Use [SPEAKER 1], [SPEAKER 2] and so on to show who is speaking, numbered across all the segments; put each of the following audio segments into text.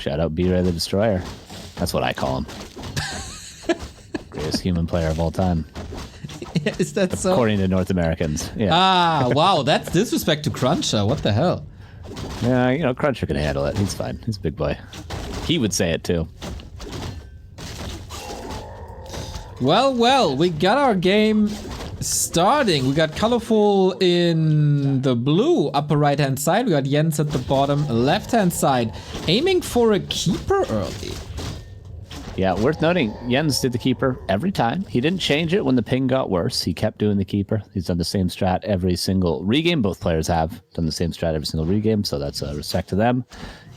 [SPEAKER 1] Shout out B-Ray the Destroyer. That's what I call him. Greatest human player of all time.
[SPEAKER 2] Is that so?
[SPEAKER 1] According to North Americans. Yeah.
[SPEAKER 2] Ah, wow, that's disrespect to Cruncher. What the hell?
[SPEAKER 1] Yeah, you know, Cruncher can handle it. He's fine. He's a big boy. He would say it too.
[SPEAKER 2] Well, we got our game starting. We got Colorful in the blue upper right hand side. We got Jens at the bottom left hand side, aiming for a keeper early.
[SPEAKER 1] Yeah, worth noting, Jens did the keeper every time. He didn't change it when the ping got worse. He kept doing the keeper. He's done the same strat every single regame. Both players have done the same strat every single regame, so that's a respect to them.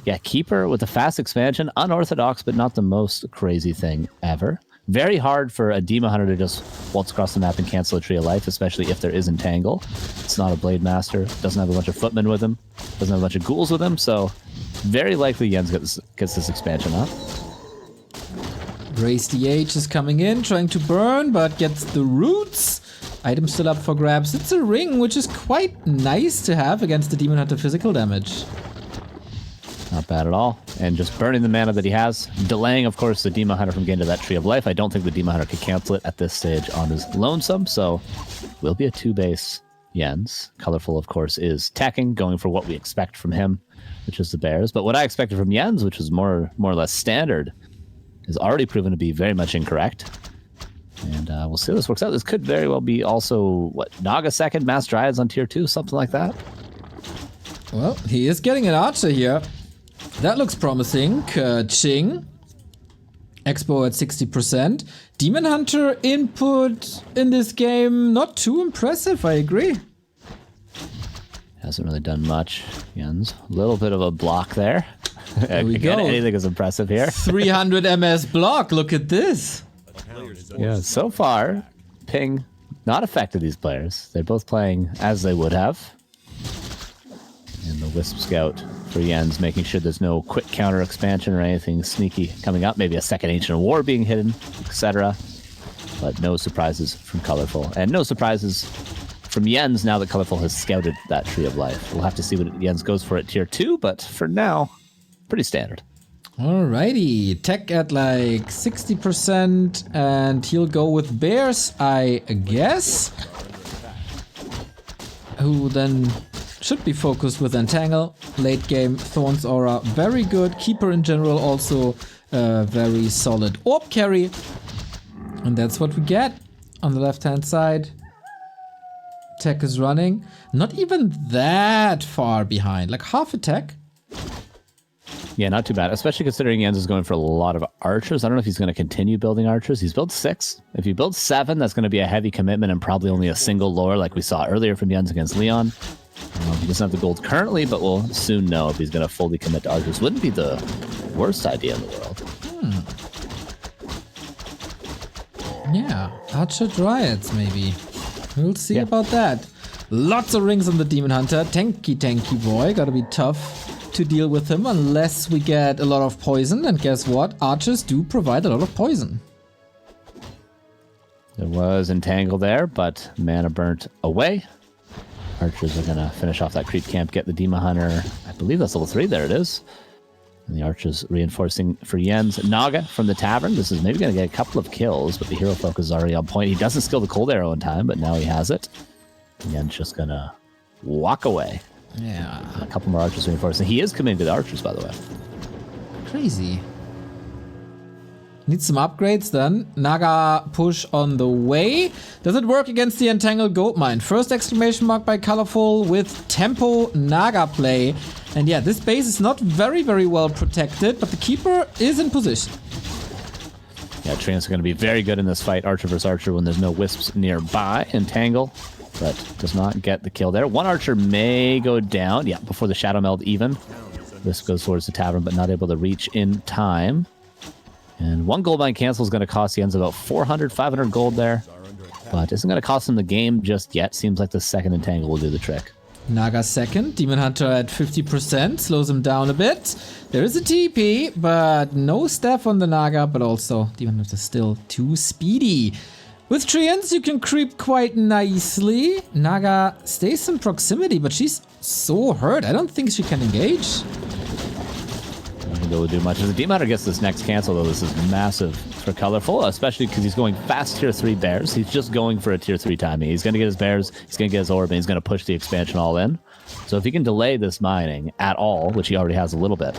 [SPEAKER 1] Yeah, keeper with a fast expansion, unorthodox, but not the most crazy thing ever. Very hard for a Demon Hunter to just waltz across the map and cancel a Tree of Life, especially if there is Entangle. It's not a Blade Master, doesn't have a bunch of footmen with him, doesn't have a bunch of ghouls with him, so very likely Jens gets this expansion up.
[SPEAKER 2] Raise the H is coming in, trying to burn, but gets the roots. Item still up for grabs. It's a ring, which is quite nice to have against the Demon Hunter physical damage.
[SPEAKER 1] Not bad at all. And just burning the mana that he has. Delaying, of course, the Demon Hunter from getting to that Tree of Life. I don't think the Demon Hunter could cancel it at this stage on his lonesome, so will be a 2-base Jens. Colorful, of course, is teching, going for what we expect from him, which is the Bears. But what I expected from Jens, which was more or less standard, is already proven to be very much incorrect. And we'll see how this works out. This could very well be also, what, Naga second, Mass Dryads on tier 2, something like that.
[SPEAKER 2] Well, he is getting an Archer here. That looks promising. Ching. Expo at 60%. Demon Hunter input in this game, not too impressive, I agree.
[SPEAKER 1] Hasn't really done much, Jens. A little bit of a block there.
[SPEAKER 2] There we
[SPEAKER 1] Again,
[SPEAKER 2] go.
[SPEAKER 1] anything is impressive here.
[SPEAKER 2] 300 MS block, look at this.
[SPEAKER 1] Yeah, so far, ping not affected these players. They're both playing as they would have. And the Wisp Scout for Jens, making sure there's no quick counter expansion or anything sneaky coming up. Maybe a second Ancient War being hidden, etc. But no surprises from Colorful. And no surprises from Jens now that Colorful has scouted that Tree of Life. We'll have to see what Jens goes for at tier 2, but for now, pretty standard.
[SPEAKER 2] Alrighty, tech at like 60%, and he'll go with Bears, I guess. Who then should be focused with Entangle. Late game, Thorn's Aura, very good. Keeper in general, also very solid Orb carry. And that's what we get on the left-hand side. Tech is running. Not even that far behind, like half a tech.
[SPEAKER 1] Yeah, not too bad, especially considering Jens is going for a lot of archers. I don't know if he's going to continue building archers. He's built 6. If you build 7, that's going to be a heavy commitment and probably only a single lore like we saw earlier from Jens against Leon. He doesn't have the gold currently, but we'll soon know if he's going to fully commit to archers. Wouldn't be the worst idea in the world.
[SPEAKER 2] Yeah, Archer Dryads maybe. We'll see about that. Lots of rings on the Demon Hunter. Tanky boy. Gotta be tough to deal with him unless we get a lot of poison. And guess what? Archers do provide a lot of poison.
[SPEAKER 1] There was Entangle there, but mana burnt away. Archers are going to finish off that creep camp, get the Demon Hunter. I believe that's level 3. There it is. And the Archers reinforcing for Jens. Naga from the Tavern. This is maybe going to get a couple of kills, but the hero focus is already on point. He doesn't skill the Cold Arrow in time, but now he has it. And Jens just going to walk away.
[SPEAKER 2] Yeah.
[SPEAKER 1] And a couple more Archers reinforcing. He is committing to the Archers, by the way.
[SPEAKER 2] Crazy. Needs some upgrades then. Naga push on the way. Does it work against the Entangled Goldmine? First exclamation mark by Colorful with tempo Naga play. And yeah, this base is not very, very well protected, but the Keeper is in position.
[SPEAKER 1] Yeah, Treants are going to be very good in this fight, Archer versus Archer, when there's no Wisps nearby. Entangle, but does not get the kill there. One Archer may go down, yeah, before the Shadow Meld even. Wisp goes towards the Tavern, but not able to reach in time. And one Goldmine cancel is going to cost Jens about 400, 500 gold there. But isn't going to cost him the game just yet. Seems like the second Entangle will do the trick.
[SPEAKER 2] Naga second. Demon Hunter at 50%. Slows him down a bit. There is a TP, but no staff on the Naga. But also, Demon Hunter still too speedy. With Treants, you can creep quite nicely. Naga stays in proximity, but she's so hurt. I don't think she can engage.
[SPEAKER 1] going to be able to do much. As the Demon Hunter gets this next cancel, though, this is massive for Colorful, especially because he's going fast tier 3 bears. He's just going for a tier 3 timing. He's going to get his bears, he's going to get his orb, and he's going to push the expansion all in. So if he can delay this mining at all, which he already has a little bit,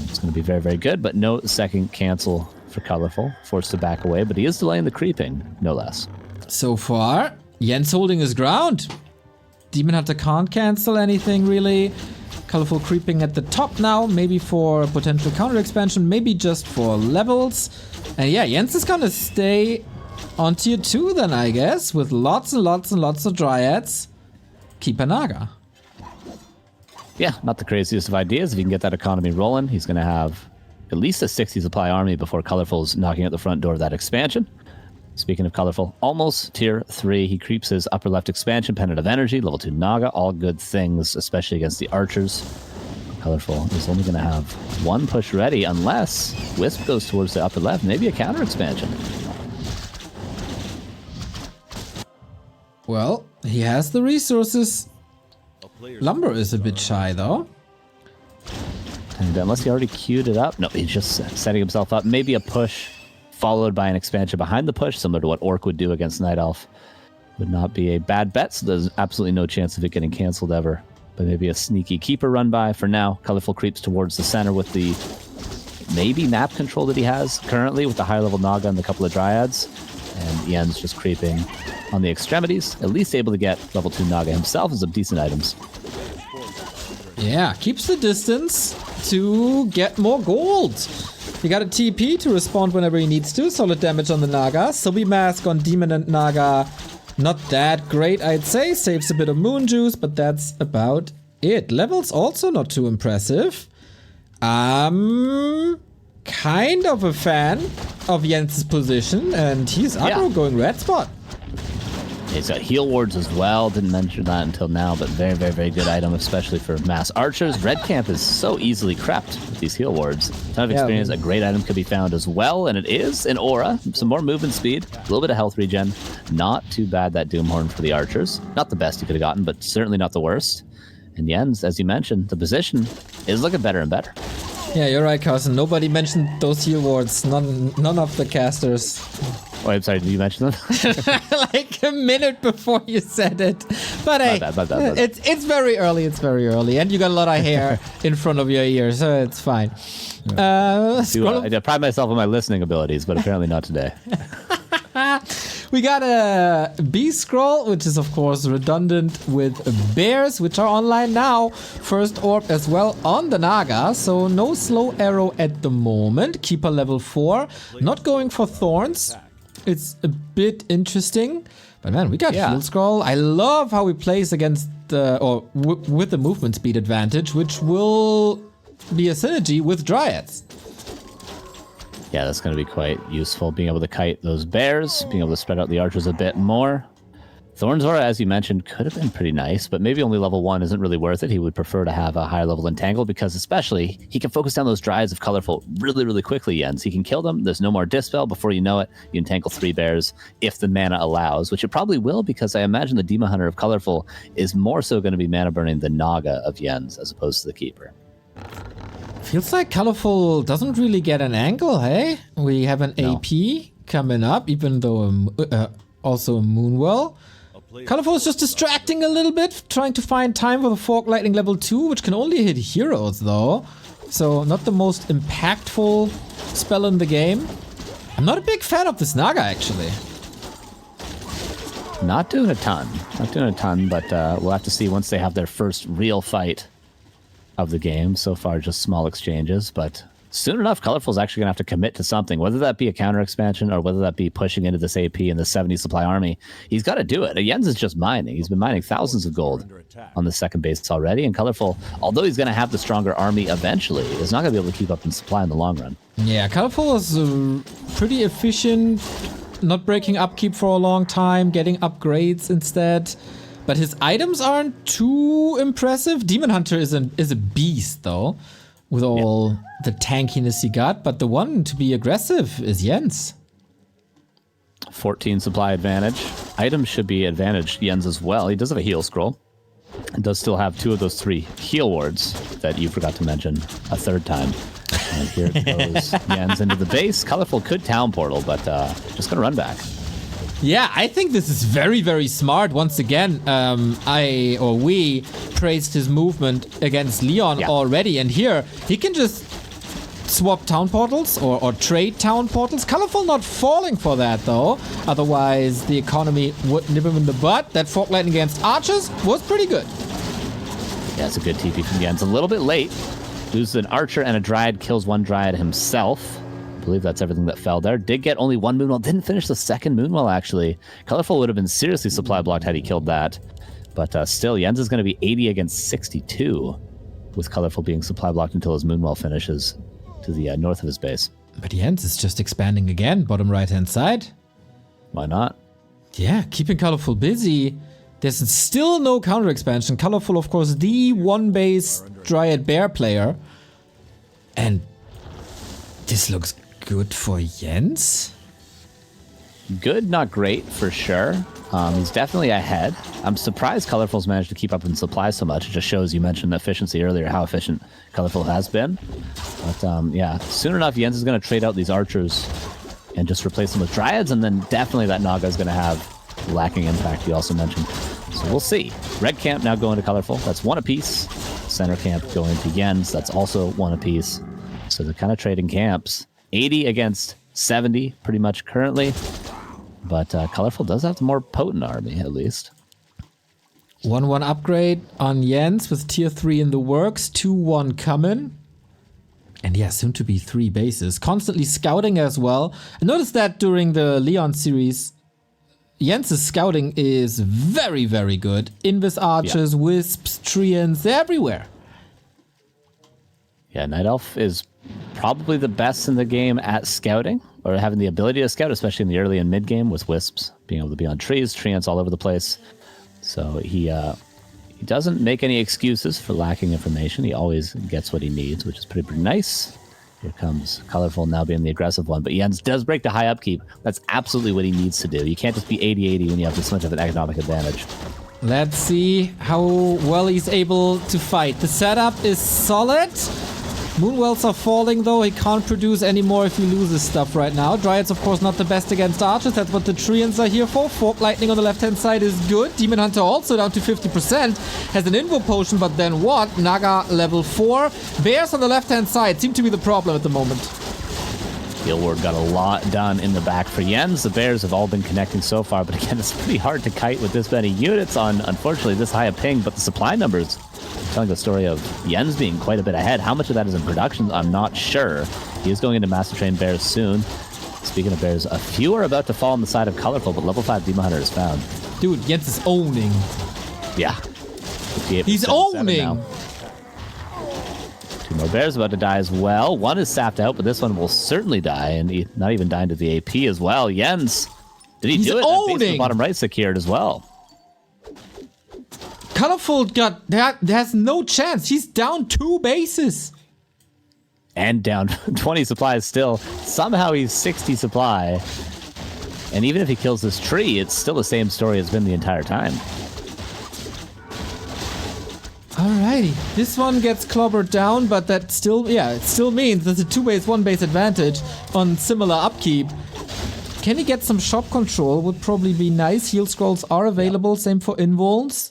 [SPEAKER 1] it's going to be very, very good. But no second cancel for Colorful. Forced to back away, but he is delaying the creeping, no less.
[SPEAKER 2] So far, Jens holding his ground. Demon Hunter can't cancel anything, really. Colorful creeping at the top now, maybe for potential counter expansion, maybe just for levels. And yeah, Jens is gonna stay on tier 2 then, I guess, with lots and lots and lots of Dryads. Keep a Naga.
[SPEAKER 1] Yeah, not the craziest of ideas. If you can get that economy rolling, he's going to have at least a 60 supply army before Colorful's knocking at the front door of that expansion. Speaking of Colorful, almost tier 3. He creeps his upper left expansion, Pendant of Energy, level 2 Naga, all good things, especially against the archers. Colorful is only going to have one push ready unless Wisp goes towards the upper left, maybe a counter expansion.
[SPEAKER 2] Well, he has the resources. Lumber is a bit shy, though.
[SPEAKER 1] And unless he already queued it up. No, he's just setting himself up. Maybe a push followed by an expansion behind the push, similar to what Orc would do against Night Elf. Would not be a bad bet, so there's absolutely no chance of it getting canceled ever. But maybe a sneaky keeper run by. For now, Colorful creeps towards the center with the maybe map control that he has currently with the high level Naga and the couple of Dryads. And Ian's just creeping on the extremities, at least able to get level 2 Naga himself and some decent items.
[SPEAKER 2] Yeah, keeps the distance to get more gold. He got a TP to respond whenever he needs to. Solid damage on the Naga. Sobi Mask on Demon and Naga. Not that great, I'd say. Saves a bit of moon juice, but that's about it. Levels also not too impressive. Kind of a fan of Jens' position, and he's aggro going red spot.
[SPEAKER 1] He's got heal wards as well. Didn't mention that until now, but very, very, very good item, especially for mass archers. Red camp is so easily crept with these heal wards. Ton of experience. A great item could be found as well, and it is an aura. Some more movement speed, a little bit of health regen. Not too bad, that Doomhorn for the archers. Not the best you could have gotten, but certainly not the worst. And Jens, as you mentioned, the position is looking better and better.
[SPEAKER 2] Yeah, you're right, Carson. Nobody mentioned those heal wards. None of the casters.
[SPEAKER 1] Oh, I'm sorry, did you mention them?
[SPEAKER 2] Like a minute before you said it. But hey,
[SPEAKER 1] my bad.
[SPEAKER 2] It's very early. It's very early. And you got a lot of hair in front of your ears, so it's fine.
[SPEAKER 1] I pride myself on my listening abilities, but apparently not today.
[SPEAKER 2] We got a B scroll, which is of course redundant with bears, which are online now. First orb as well on the Naga, so no slow arrow at the moment. Keeper level 4, not going for thorns. It's a bit interesting, but man, we got shield scroll. I love how he plays against with the movement speed advantage, which will be a synergy with Dryads.
[SPEAKER 1] Yeah, that's going to be quite useful, being able to kite those bears, being able to spread out the archers a bit more. Thorn's Aura, as you mentioned, could have been pretty nice, but maybe only level 1 isn't really worth it. He would prefer to have a higher level Entangle, because especially, he can focus down those Dryads of Colorful really, really quickly, Jens. He can kill them, there's no more Dispel. Before you know it, you entangle 3 bears, if the mana allows, which it probably will, because I imagine the Demon Hunter of Colorful is more so going to be mana burning the Naga of Jens, as opposed to the Keeper.
[SPEAKER 2] Feels like Colorful doesn't really get an angle, hey? We have an AP coming up, even though also a Moonwell. Colorful is just distracting a little bit, trying to find time for the Fork Lightning level 2, which can only hit heroes though. So not the most impactful spell in the game. I'm not a big fan of this Naga, actually.
[SPEAKER 1] Not doing a ton, but we'll have to see once they have their first real fight of the game. So far, just small exchanges, but soon enough, Colorful's actually going to have to commit to something, whether that be a counter expansion or whether that be pushing into this AP and the 70 supply army. He's got to do it. Jens is just mining. He's been mining thousands of gold on the second base already, and Colorful, although he's going to have the stronger army eventually, is not going to be able to keep up in supply in the long run.
[SPEAKER 2] Yeah, Colorful is pretty efficient, not breaking upkeep for a long time, getting upgrades instead. But his items aren't too impressive. Demon Hunter is a beast, though, with all the tankiness he got. But the one to be aggressive is Jens.
[SPEAKER 1] 14 supply advantage. Items should be advantaged Jens as well. He does have a heal scroll. He does still have 2 of those 3 heal wards that you forgot to mention a third time. And here goes Jens into the base. Colorful could town portal, but just going to run back.
[SPEAKER 2] Yeah, I think this is very, very smart. Once again, we praised his movement against Leon already. And here, he can just swap town portals or trade town portals. Colorful not falling for that, though. Otherwise, the economy would nip him in the butt. That Fork Lightning against Archers was pretty good.
[SPEAKER 1] Yeah, it's a good TP from Jens. A little bit late. Loses an Archer and a Dryad, kills one Dryad himself. I believe that's everything that fell there. Did get only one Moonwell. Didn't finish the second Moonwell, actually. Colorful would have been seriously supply blocked had he killed that. But still, Jens is going to be 80 against 62, with Colorful being supply blocked until his Moonwell finishes to the north of his base.
[SPEAKER 2] But Jens is just expanding again, bottom right-hand side.
[SPEAKER 1] Why not?
[SPEAKER 2] Yeah, keeping Colorful busy. There's still no counter expansion. Colorful, of course, the one-base Dryad Bear player. And this looks good for Jens.
[SPEAKER 1] Good, not great, for sure. He's definitely ahead. I'm surprised Colorful's managed to keep up in supply so much. It just shows, you mentioned efficiency earlier, how efficient Colorful has been. But yeah, soon enough, Jens is going to trade out these Archers and just replace them with Dryads, and then definitely that Naga is going to have lacking impact, you also mentioned. So we'll see. Red camp now going to Colorful. That's one apiece. Center camp going to Jens. That's also one apiece. So they're kind of trading camps. 80 against 70 pretty much currently. But Colorful does have the more potent army, at least.
[SPEAKER 2] 1-1 upgrade on Jens with tier 3 in the works. 2-1 coming. And yeah, soon to be 3 bases. Constantly scouting as well. I noticed that during the Leon series, Jens' scouting is very, very good. Invis Archers, Wisps, Treants, they're everywhere. Yeah,
[SPEAKER 1] Night Elf is probably the best in the game at scouting, or having the ability to scout, especially in the early and mid game with Wisps, being able to be on trees, treants all over the place. So he doesn't make any excuses for lacking information. He always gets what he needs, which is pretty nice. Here comes Colorful now being the aggressive one, but Jens does break the high upkeep. That's absolutely what he needs to do. You can't just be 80-80 when you have this much of an economic advantage.
[SPEAKER 2] Let's see how well he's able to fight. The setup is solid. Moonwells are falling, though. He can't produce anymore if he loses stuff right now. Dryads, of course, not the best against Archers. That's what the Treants are here for. Fork Lightning on the left-hand side is good. Demon Hunter also down to 50%. Has an Invo Potion, but then what? Naga level 4. Bears on the left-hand side seem to be the problem at the moment.
[SPEAKER 1] Heal Ward got a lot done in the back for Jens. The Bears have all been connecting so far, but again, it's pretty hard to kite with this many units on, unfortunately, this high a ping, but the supply numbers telling the story of Jens being quite a bit ahead. How much of that is in production, I'm not sure. He is going into Master Train Bears soon. Speaking of Bears, a few are about to fall on the side of Colorful, but level 5 Demon Hunter is found.
[SPEAKER 2] Dude, Jens is owning.
[SPEAKER 1] Yeah.
[SPEAKER 2] He's owning!
[SPEAKER 1] 2 more Bears about to die as well. One is sapped out, but this one will certainly die, and he not even dying to the AP as well. Jens, did he do it?
[SPEAKER 2] Owning!
[SPEAKER 1] The bottom right secured as well.
[SPEAKER 2] Colorful got that. Has no chance. He's down 2 bases.
[SPEAKER 1] And down 20 supplies still. Somehow he's 60 supply. And even if he kills this tree, it's still the same story it's been the entire time.
[SPEAKER 2] Alrighty. This one gets clobbered down, but that still, it still means there's a 2-base, 1-base advantage on similar upkeep. Can he get some shop control? Would probably be nice. Heal scrolls are available. Same for invulns.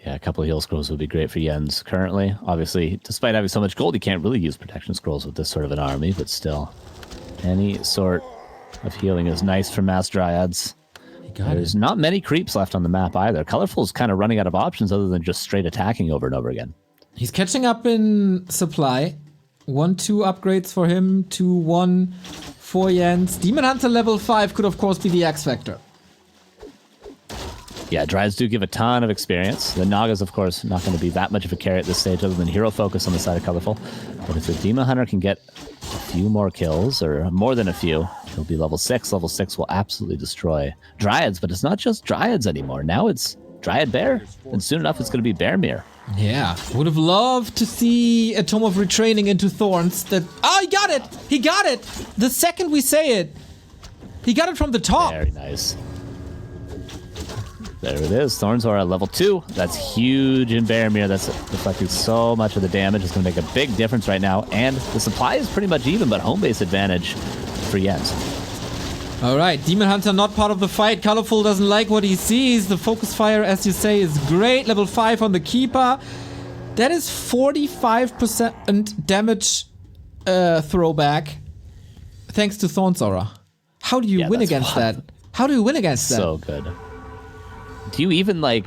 [SPEAKER 1] Yeah, a couple of heal scrolls would be great for Jens currently. Obviously, despite having so much gold, you can't really use protection scrolls with this sort of an army, but still, any sort of healing is nice for Mass Dryads. There's not many creeps left on the map either. Colorful's kind of running out of options other than just straight attacking over and over again.
[SPEAKER 2] He's catching up in supply. 1-2 upgrades for him, 2-1 for Jens. Demon Hunter level 5 could of course be the X Factor.
[SPEAKER 1] Yeah, Dryads do give a ton of experience. The Naga's, of course, not going to be that much of a carry at this stage other than hero focus on the side of Colorful. But if the Demon Hunter can get a few more kills, or more than a few, he'll be level 6. Level 6 will absolutely destroy Dryads, but it's not just Dryads anymore. Now it's Dryad Bear, and soon enough it's going to be Bearmere.
[SPEAKER 2] Yeah, would have loved to see a Tome of Retraining into Thorns that... Oh, he got it! He got it! The second we say it, he got it from the top.
[SPEAKER 1] Very nice. There it is. Thorns are at level 2. That's huge in Baromir. That's reflecting so much of the damage. It's going to make a big difference right now. And the supply is pretty much even, but home base advantage for Jens.
[SPEAKER 2] All right, Demon Hunter not part of the fight. Colorful doesn't like what he sees. The focus fire, as you say, is great. Level 5 on the Keeper. That is 45% damage throwback thanks to Thorn's Aura. How do you win against that? How do you win against that?
[SPEAKER 1] So good. Do you even, like...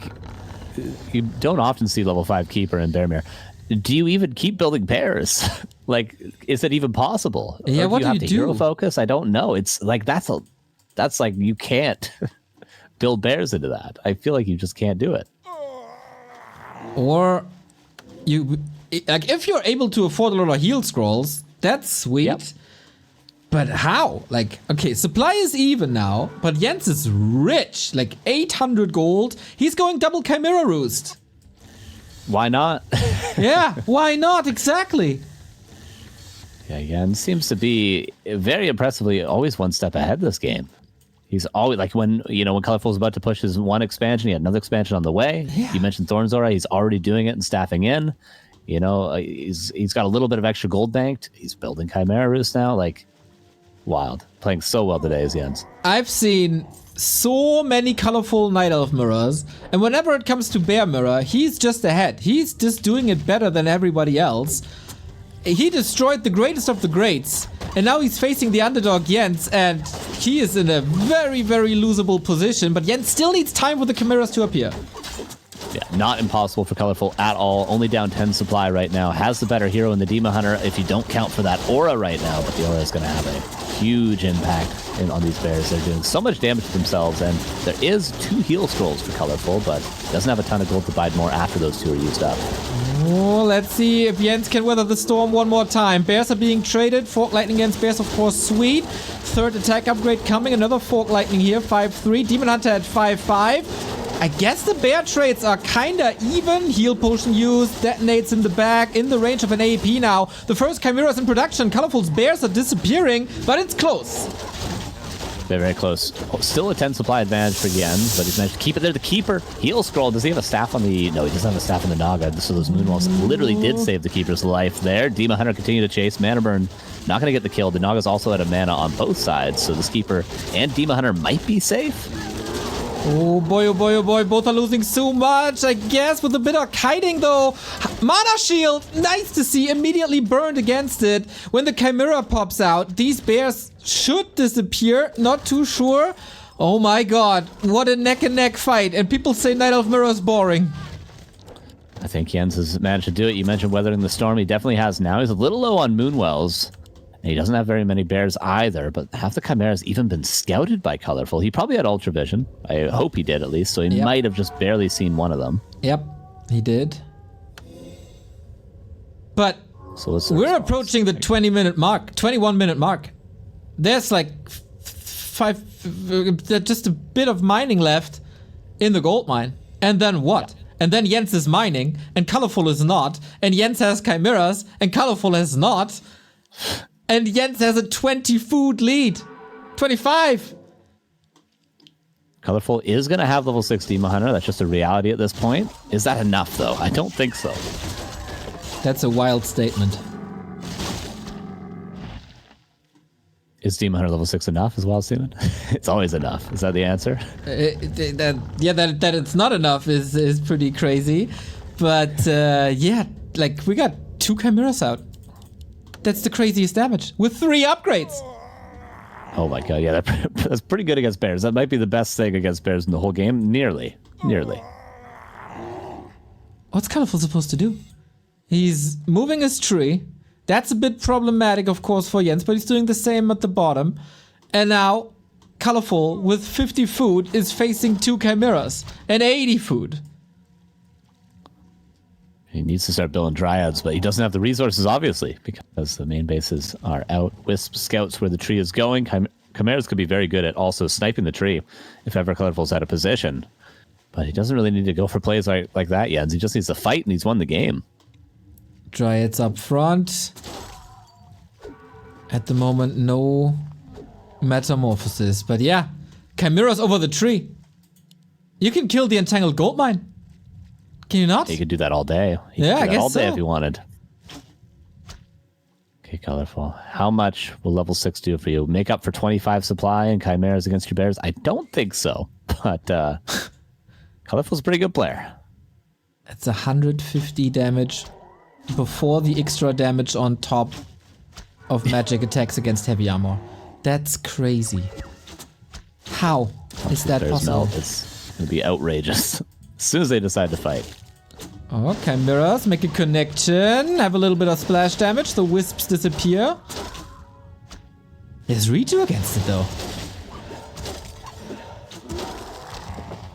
[SPEAKER 1] You don't often see level 5 Keeper in Baromir. Do you even keep building bears? Like, is it even possible?
[SPEAKER 2] Yeah,
[SPEAKER 1] or
[SPEAKER 2] what
[SPEAKER 1] do you have to
[SPEAKER 2] do?
[SPEAKER 1] hero focus? I don't know. It's like, that's like, you can't build bears into that. I feel like you just can't do it.
[SPEAKER 2] Or you, like, if you're able to afford a lot of heal scrolls, that's sweet.
[SPEAKER 1] Yep.
[SPEAKER 2] But how? Like, okay, supply is even now, but Jens is rich. Like 800 gold. He's going double Chimera Roost.
[SPEAKER 1] Why not?
[SPEAKER 2] Yeah, why not? Exactly.
[SPEAKER 1] Yeah, Jens seems to be very impressively always one step ahead this game. He's always, like, when Colorful was about to push his one expansion, he had another expansion on the way.
[SPEAKER 2] Yeah.
[SPEAKER 1] You mentioned Thorns Aura, he's already doing it and staffing in. He's got a little bit of extra gold banked. He's building Chimera Roost now. Like, wild. Playing so well today is Jens.
[SPEAKER 2] I've seen so many colorful Night Elf mirrors, and whenever it comes to Bear Mirror, he's just ahead. He's just doing it better than everybody else. He destroyed the greatest of the greats, and now he's facing the underdog Jens, and he is in a very, very losable position, but Jens still needs time for the Chimeras to appear.
[SPEAKER 1] Yeah, not impossible for Colorful at all. Only down 10 supply right now. Has the better hero in the Demon Hunter if you don't count for that aura right now, but the aura is going to have a huge impact on these bears. They're doing so much damage to themselves, and there is 2 heal scrolls for Colorful, but doesn't have a ton of gold to buy more after those 2 are used up.
[SPEAKER 2] Oh, let's see if Jens can weather the storm one more time. Bears are being traded. Fork Lightning against Bears, of course, sweet. Third attack upgrade coming. Another Fork Lightning here, 5-3. Demon Hunter at 5-5. I guess the bear trades are kinda even. Heal potion use, detonates in the back, in the range of an AAP now. The first Chimera's in production. Colorful's bears are disappearing, but it's close.
[SPEAKER 1] Very, very close. Oh, still a 10 supply advantage for Jens, but he's managed to keep it there. The Keeper heal scroll. Does he have a staff on the... No, he doesn't have a staff on the Naga. So those Moonwalls literally did save the Keeper's life there. Demon Hunter continue to chase. Mana Burn not going to get the kill. The Naga's also at a mana on both sides, so this Keeper and Demon Hunter might be safe.
[SPEAKER 2] Oh boy, oh boy, oh boy. Both are losing so much, I guess, with a bit of kiting, though. Mana Shield, nice to see, immediately burned against it. When the Chimera pops out, these bears should disappear. Not too sure. Oh my god, what a neck-and-neck fight. And people say Night Elf Mirror is boring.
[SPEAKER 1] I think Jens has managed to do it. You mentioned weathering the storm. He definitely has now. He's a little low on Moonwells. And he doesn't have very many bears either, but half the Chimera's even been scouted by Colorful. He probably had Ultra Vision. I hope he did, at least, so he might have just barely seen one of them.
[SPEAKER 2] Yep, he did. But
[SPEAKER 1] so
[SPEAKER 2] we're approaching the 20-minute mark, 21-minute mark. There's like just a bit of mining left in the gold mine. And then what? Yeah. And then Jens is mining, and Colorful is not. And Jens has Chimeras, and Colorful has not. And Jens has a 20 food lead. 25.
[SPEAKER 1] Colorful is going to have level 6 Demon Hunter. That's just a reality at this point. Is that enough, though? I don't think so.
[SPEAKER 2] That's a wild statement.
[SPEAKER 1] Is Demon Hunter level 6 enough as well, Steven? It's always enough. Is that the answer?
[SPEAKER 2] That it's not enough is pretty crazy. But yeah, like we got 2 Chimeras out. That's the craziest damage with 3 upgrades.
[SPEAKER 1] Oh my god, yeah, that's pretty good against bears. That might be the best thing against bears in the whole game. Nearly.
[SPEAKER 2] What's Colorful supposed to do? He's moving his tree. That's a bit problematic, of course, for Jens, but he's doing the same at the bottom. And now, Colorful, with 50 food, is facing 2 Chimeras and 80 food.
[SPEAKER 1] He needs to start building Dryads, but he doesn't have the resources, obviously, because the main bases are out. Wisp scouts where the tree is going. Chimeras could be very good at also sniping the tree if ever Colorful's out of position. But he doesn't really need to go for plays like that yet. He just needs to fight, and he's won the game.
[SPEAKER 2] Dryads up front. At the moment, no metamorphosis. But yeah, Chimeras over the tree. You can kill the entangled gold mine. Can you not?
[SPEAKER 1] He could do that all day. He could
[SPEAKER 2] Yeah,
[SPEAKER 1] do
[SPEAKER 2] I
[SPEAKER 1] that
[SPEAKER 2] guess
[SPEAKER 1] all day
[SPEAKER 2] so.
[SPEAKER 1] if he wanted. Okay, Colorful. How much will level 6 do for you? Make up for 25 supply and chimeras against your bears? I don't think so, but Colorful's a pretty good player.
[SPEAKER 2] It's 150 damage before the extra damage on top of magic attacks against heavy armor. That's crazy. How is that
[SPEAKER 1] Bears
[SPEAKER 2] possible?
[SPEAKER 1] melt. It's going to be outrageous as soon as they decide to fight.
[SPEAKER 2] Oh, chimeras, make a connection. Have a little bit of splash damage. The wisps disappear. There's redo against it, though.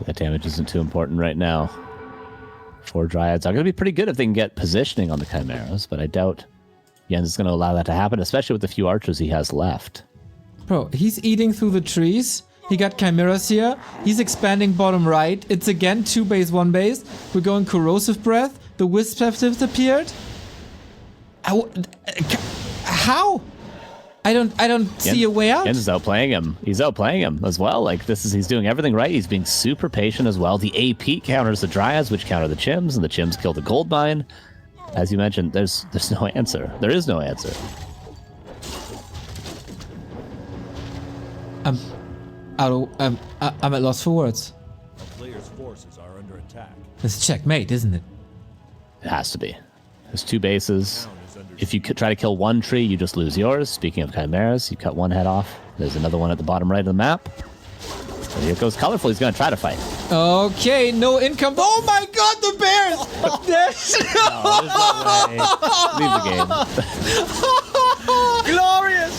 [SPEAKER 1] That damage isn't too important right now. 4 Dryads are going to be pretty good if they can get positioning on the chimeras, but I doubt Jens is going to allow that to happen, especially with the few archers he has left.
[SPEAKER 2] Bro, he's eating through the trees. He got chimeras here. He's expanding bottom right. It's again 2 base, 1 base. We're going corrosive breath. The wisps have disappeared. How? I don't see a way out.
[SPEAKER 1] Jens is outplaying him. He's outplaying him as well. Like he's doing everything right. He's being super patient as well. The AP counters the Dryads, which counter the Chims, and the Chims kill the gold mine. As you mentioned, there's no answer. There is no answer.
[SPEAKER 2] I'm at loss for words.
[SPEAKER 3] The player's forces are under attack.
[SPEAKER 2] It's checkmate, isn't it?
[SPEAKER 1] It has to be. There's 2 bases. If you try to kill 1 tree, you just lose yours. Speaking of chimeras, you cut 1 head off. There's another one at the bottom right of the map. And here goes Colorful. He's going to try to fight.
[SPEAKER 2] Okay, no income. Oh my god, the bears! There's
[SPEAKER 1] Leave the game.
[SPEAKER 4] Glorious!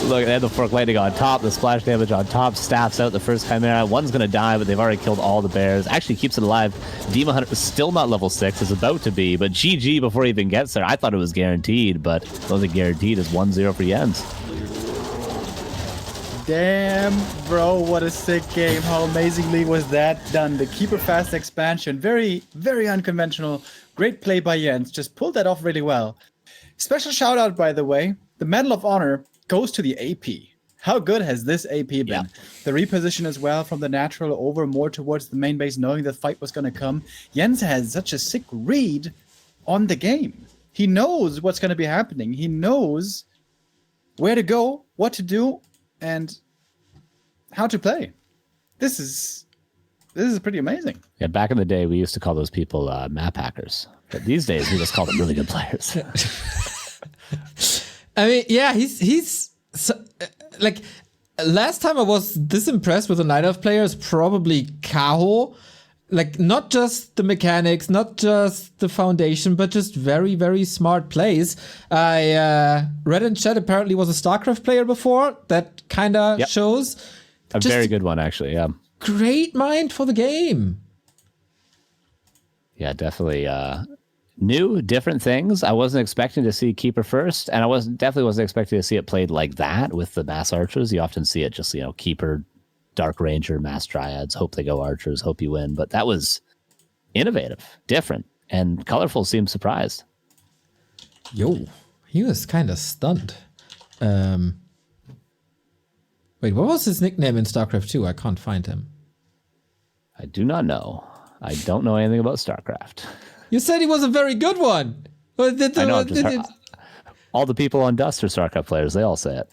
[SPEAKER 1] Look, they had the fork lightning on top, the splash damage on top, staffs out the first chimera. One's going to die, but they've already killed all the bears. Actually keeps it alive. Demon Hunter is still not level 6, is about to be, but GG before he even gets there. I thought it was guaranteed, but it wasn't guaranteed. It's 1-0 for Jens.
[SPEAKER 4] Damn, bro, what a sick game. How amazingly was that done? The keeper fast expansion, very, very unconventional. Great play by Jens. Just pulled that off really well. Special shout out, by the way. The Medal of Honor goes to the AP. How good has this AP been?
[SPEAKER 1] Yeah.
[SPEAKER 4] The reposition as well from the natural over more towards the main base, knowing the fight was going to come. Jens has such a sick read on the game. He knows what's going to be happening. He knows where to go, what to do, and how to play. This is pretty amazing.
[SPEAKER 1] Yeah, back in the day, we used to call those people map hackers. But these days, we just call them really good players.
[SPEAKER 2] I mean, yeah, he's so, like, last time I was this impressed with a Night Elf player is probably Kaho. Like, not just the mechanics, not just the foundation, but just very, very smart plays. I read in chat apparently was a StarCraft player before. That kind of shows.
[SPEAKER 1] A
[SPEAKER 2] Just
[SPEAKER 1] very good one, actually, yeah.
[SPEAKER 2] Great mind for the game.
[SPEAKER 1] Yeah, definitely new, different things. I wasn't expecting to see Keeper first, and I definitely wasn't expecting to see it played like that with the mass archers. You often see it just, Keeper, Dark Ranger, mass Dryads, hope they go archers, hope you win. But that was innovative, different, and Colorful seemed surprised.
[SPEAKER 2] Yo, he was kind of stunned. Wait, what was his nickname in StarCraft 2? I can't find him.
[SPEAKER 1] I do not know. I don't know anything about StarCraft.
[SPEAKER 2] You said he was a very good one.
[SPEAKER 1] I know. All the people on Dust are StarCraft players. They all say it.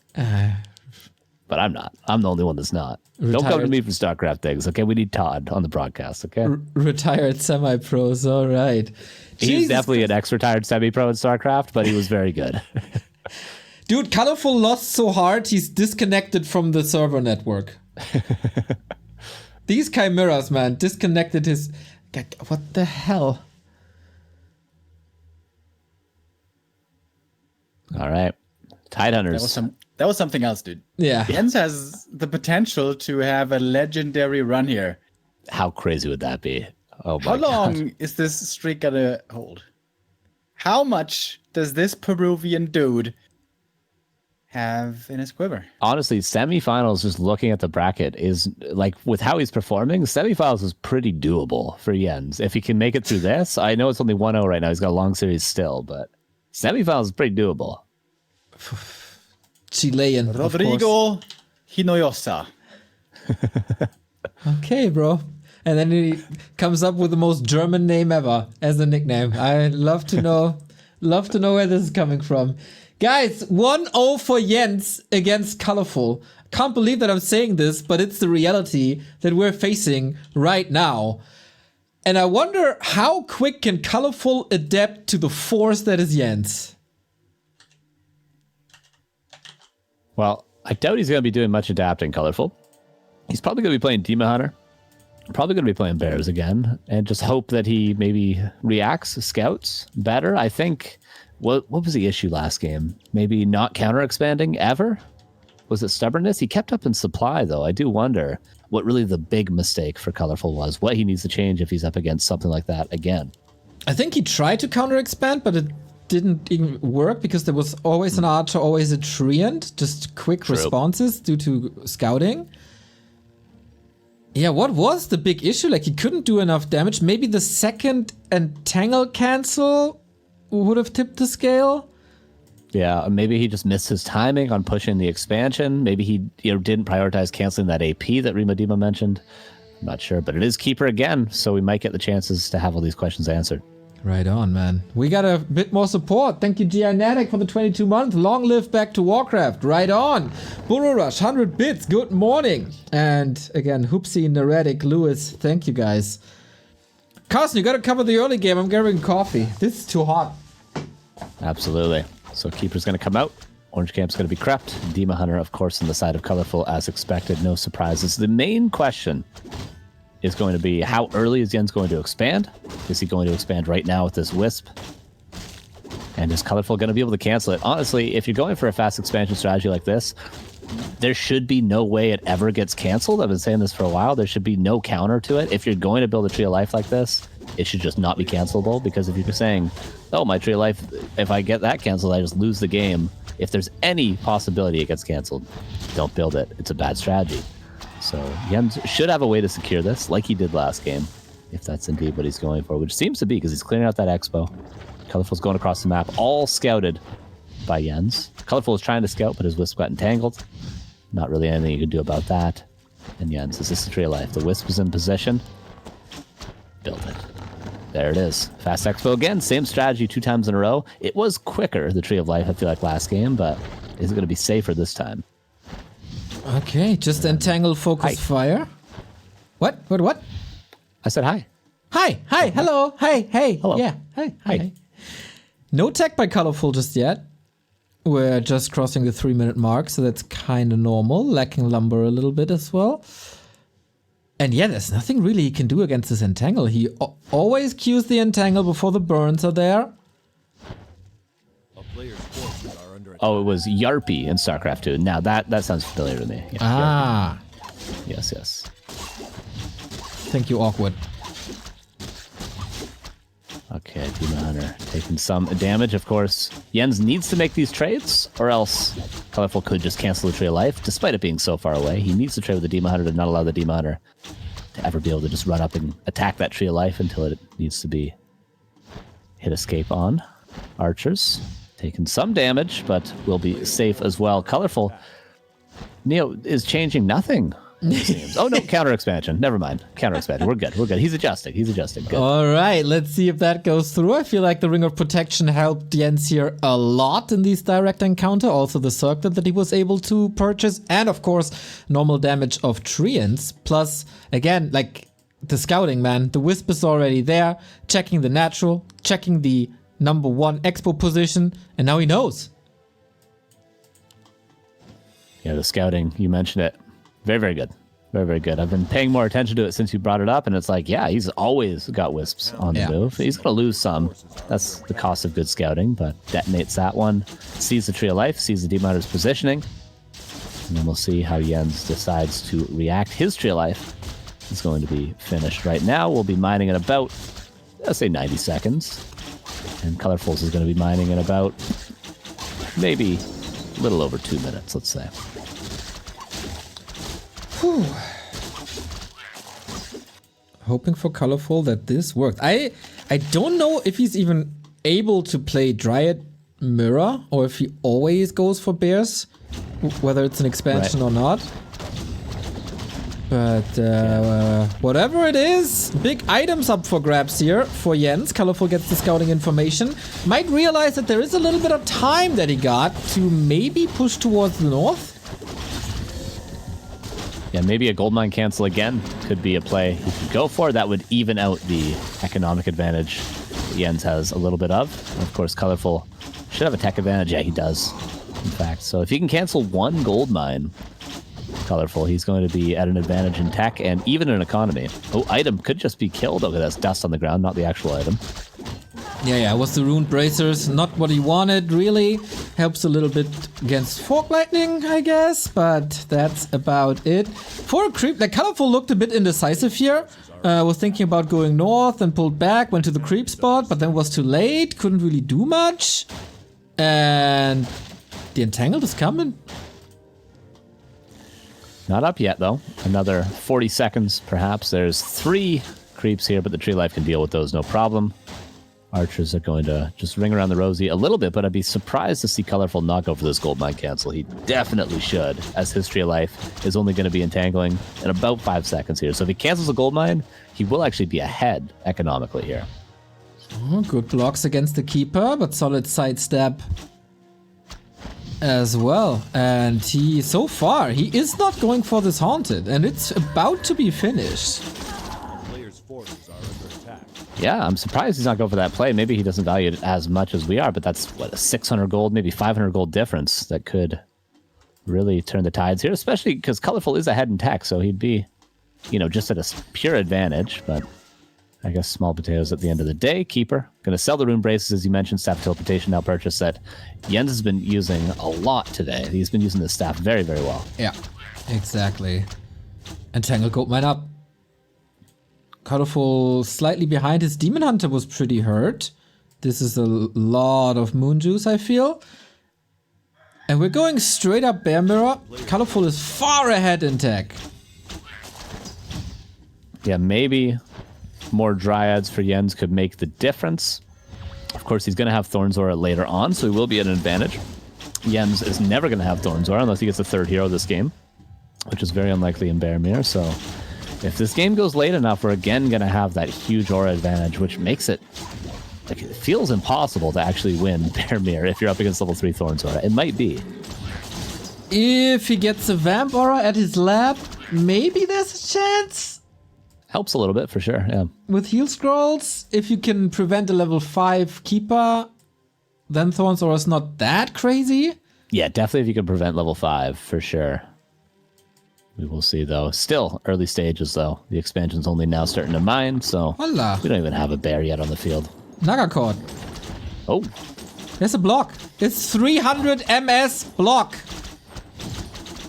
[SPEAKER 1] But I'm not. I'm the only one that's not. Don't come to me for StarCraft things, okay? We need Todd on the broadcast, okay?
[SPEAKER 2] Retired semi-pros, all right.
[SPEAKER 1] He's definitely an ex-retired semi-pro in StarCraft, but he was very good.
[SPEAKER 2] Dude, Colorful lost so hard, he's disconnected from the server network. These chimeras, man, disconnected his... What the hell?
[SPEAKER 1] All right. Tidehunters.
[SPEAKER 4] That was something else, dude.
[SPEAKER 2] Yeah.
[SPEAKER 4] Jens has the potential to have a legendary run here.
[SPEAKER 1] How crazy would that be? Oh my
[SPEAKER 4] How long
[SPEAKER 1] God.
[SPEAKER 4] is this streak gonna hold? How much does this Peruvian dude have in his quiver?
[SPEAKER 1] Honestly, semifinals, just looking at the bracket, is like, with how he's performing, semifinals is pretty doable for Jens. If he can make it through this, I know it's only 1-0 right now. He's got a long series still, but semifinals is pretty doable.
[SPEAKER 2] Chilean.
[SPEAKER 4] Rodrigo Hinojosa.
[SPEAKER 2] Okay, bro. And then he comes up with the most German name ever as a nickname. I love to know where this is coming from. Guys, 1-0 for Jens against Colorful. Can't believe that I'm saying this, but it's the reality that we're facing right now. And I wonder how quick can Colorful adapt to the force that is Jens?
[SPEAKER 1] Well, I doubt he's going to be doing much adapting, Colorful. He's probably going to be playing Demon Hunter. Probably going to be playing Bears again, and just hope that he maybe reacts, scouts better. I think, what was the issue last game? Maybe not counter-expanding ever? Was it stubbornness? He kept up in supply, though. I do wonder what really the big mistake for Colorful was, what he needs to change if he's up against something like that again.
[SPEAKER 2] I think he tried to counter-expand, but it didn't even work because there was always an archer, always a treant, just quick responses due to scouting. Yeah, what was the big issue? Like, he couldn't do enough damage. Maybe the second entangle cancel would have tipped the scale.
[SPEAKER 1] Yeah, maybe he just missed his timing on pushing the expansion. Maybe he didn't prioritize canceling that AP that Remo Dima mentioned. I'm not sure, but it is Keeper again, so we might get the chances to have all these questions answered.
[SPEAKER 2] Right on, man. We got a bit more support. Thank you, Gianatic, for the 22 months. Long live back to Warcraft. Right on. Burrow Rush, 100 bits. Good morning. And again, Hoopsie, Neretic, Lewis. Thank you, guys. Carson, you got to cover the early game. I'm grabbing coffee. This is too hot.
[SPEAKER 1] Absolutely. So Keeper's going to come out. Orange Camp's going to be crept. Dima Hunter, of course, on the side of Colorful, as expected. No surprises. The main question is going to be, how early is Jens going to expand? Is he going to expand right now with this Wisp? And is Colorful going to be able to cancel it? Honestly, if you're going for a fast expansion strategy like this, there should be no way it ever gets canceled. I've been saying this for a while. There should be no counter to it. If you're going to build a Tree of Life like this, it should just not be cancelable, because if you're saying, oh, my Tree of Life, if I get that canceled, I just lose the game. If there's any possibility it gets canceled, don't build it. It's a bad strategy. So Jens should have a way to secure this, like he did last game, if that's indeed what he's going for, which seems to be, because he's clearing out that Expo. Colorful's going across the map, all scouted by Jens. Colorful is trying to scout, but his Wisp got entangled. Not really anything you can do about that. And Jens, is this the Tree of Life? The Wisp is in position. Build it. There it is. Fast Expo again, same strategy 2 times in a row. It was quicker, the Tree of Life, I feel like, last game, but is it going to be safer this time?
[SPEAKER 2] Okay, just entangle, focus, fire. What?
[SPEAKER 1] I said hi.
[SPEAKER 2] Hi, hello, hey.
[SPEAKER 1] Hello.
[SPEAKER 2] Yeah, hi. No tech by Colorful just yet. We're just crossing the 3-minute mark, so that's kind of normal. Lacking lumber a little bit as well. And yeah, there's nothing really he can do against this entangle. He always cues the entangle before the burns are there.
[SPEAKER 3] A player's forces are under attack.
[SPEAKER 1] Oh, it was Yarpy in StarCraft 2. Now that sounds familiar to me. Yeah, Yarpy. Yes.
[SPEAKER 2] Thank you, Awkward.
[SPEAKER 1] Okay, Demon Hunter taking some damage, of course. Jens needs to make these trades, or else Colorful could just cancel the Tree of Life, despite it being so far away. He needs to trade with the Demon Hunter to not allow the Demon Hunter to ever be able to just run up and attack that Tree of Life until it needs to be hit escape on. Archers taking some damage, but will be safe as well. Colorful, Neo is changing nothing. Oh no, counter expansion. Never mind. Counter expansion. We're good. He's adjusting. Good.
[SPEAKER 2] All right, let's see if that goes through. I feel like the Ring of Protection helped Jens here a lot in these direct encounter. Also the circlet that he was able to purchase. And of course, normal damage of treants. Plus, again, like the scouting, man. The Wisp is already there. Checking the natural. Checking the #1 expo position. And now he knows.
[SPEAKER 1] Yeah, the scouting, you mentioned it. Very, very good. Very, very good. I've been paying more attention to it since you brought it up, and it's like, yeah, he's always got Wisps on the move. He's going to lose some. That's the cost of good scouting, but detonates that one. Sees the Tree of Life, sees the Demon Hunter's positioning, and then we'll see how Jens decides to react. His Tree of Life is going to be finished right now. We'll be mining in about, let's say, 90 seconds. And Colorful's is going to be mining in about maybe a little over 2 minutes, let's say.
[SPEAKER 2] Whew. Hoping for Colorful that this worked. I don't know if he's even able to play Dryad Mirror or if he always goes for Bears, whether it's an expansion or not. But whatever it is, big items up for grabs here for Jens. Colorful gets the scouting information. Might realize that there is a little bit of time that he got to maybe push towards the north.
[SPEAKER 1] Yeah, maybe a goldmine cancel again could be a play he could go for. That would even out the economic advantage that Jens has a little bit of. And of course, Colorful should have a tech advantage. Yeah, he does, in fact. So if he can cancel one goldmine, Colorful, he's going to be at an advantage in tech and even in economy. Oh, item could just be killed. Okay, that's dust on the ground, not the actual item.
[SPEAKER 2] Yeah, it was the Rune Bracers. Not what he wanted, really. Helps a little bit against Fork Lightning, I guess, but that's about it. For a creep, like Colorful looked a bit indecisive here. Was thinking about going north and pulled back, went to the creep spot, but then was too late, couldn't really do much. And the Entangled is coming.
[SPEAKER 1] Not up yet, though. Another 40 seconds, perhaps. There's 3 creeps here, but the tree life can deal with those, no problem. Archers are going to just ring around the rosy a little bit, but I'd be surprised to see Colorful not go for this goldmine cancel. He definitely should, as his tree life is only going to be entangling in about 5 seconds here. So if he cancels a goldmine, he will actually be ahead economically here.
[SPEAKER 2] Oh, good blocks against the Keeper, but solid sidestep as well. And he, so far, he is not going for this Haunted, and it's about to be finished.
[SPEAKER 3] Players' forces are under attack.
[SPEAKER 1] Yeah, I'm surprised he's not going for that play. Maybe he doesn't value it as much as we are, but that's, what, a 600 gold, maybe 500 gold difference that could really turn the tides here, especially because Colorful is ahead in tech, so he'd be, you know, just at a pure advantage, but I guess small potatoes at the end of the day. Keeper, going to sell the Rune Braces, as you mentioned, staff teleportation now purchase that Jens has been using a lot today. He's been using this staff very, very well.
[SPEAKER 2] Yeah, exactly. Entangle Goldmine up. Colorful slightly behind. His Demon Hunter was pretty hurt. This is a lot of Moon Juice, I feel. And we're going straight up Bear Mirror. Colorful is far ahead in tech.
[SPEAKER 1] Yeah, maybe more Dryads for Jens could make the difference. Of course, he's going to have Thorn's Aura later on, so he will be at an advantage. Jens is never going to have Thorn's Aura unless he gets the 3rd hero this game, which is very unlikely in Bear Mirror. So if this game goes late enough, we're again going to have that huge Aura advantage, which makes it, like, it feels impossible to actually win Bear Mirror if you're up against level 3 Thorn's Aura. It might be.
[SPEAKER 2] If he gets a Vamp Aura at his lab, maybe there's a chance.
[SPEAKER 1] Helps a little bit for sure, yeah.
[SPEAKER 2] With heal scrolls, if you can prevent a level 5 Keeper, then Thorn's Aura is not that crazy.
[SPEAKER 1] Yeah, definitely if you can prevent level 5, for sure. We will see, though. Still early stages, though. The expansion's only now starting to mine, so
[SPEAKER 2] Hola.
[SPEAKER 1] we don't even have a bear yet on the field.
[SPEAKER 2] Nagacord.
[SPEAKER 1] Oh,
[SPEAKER 2] There's a block. It's 300 MS block.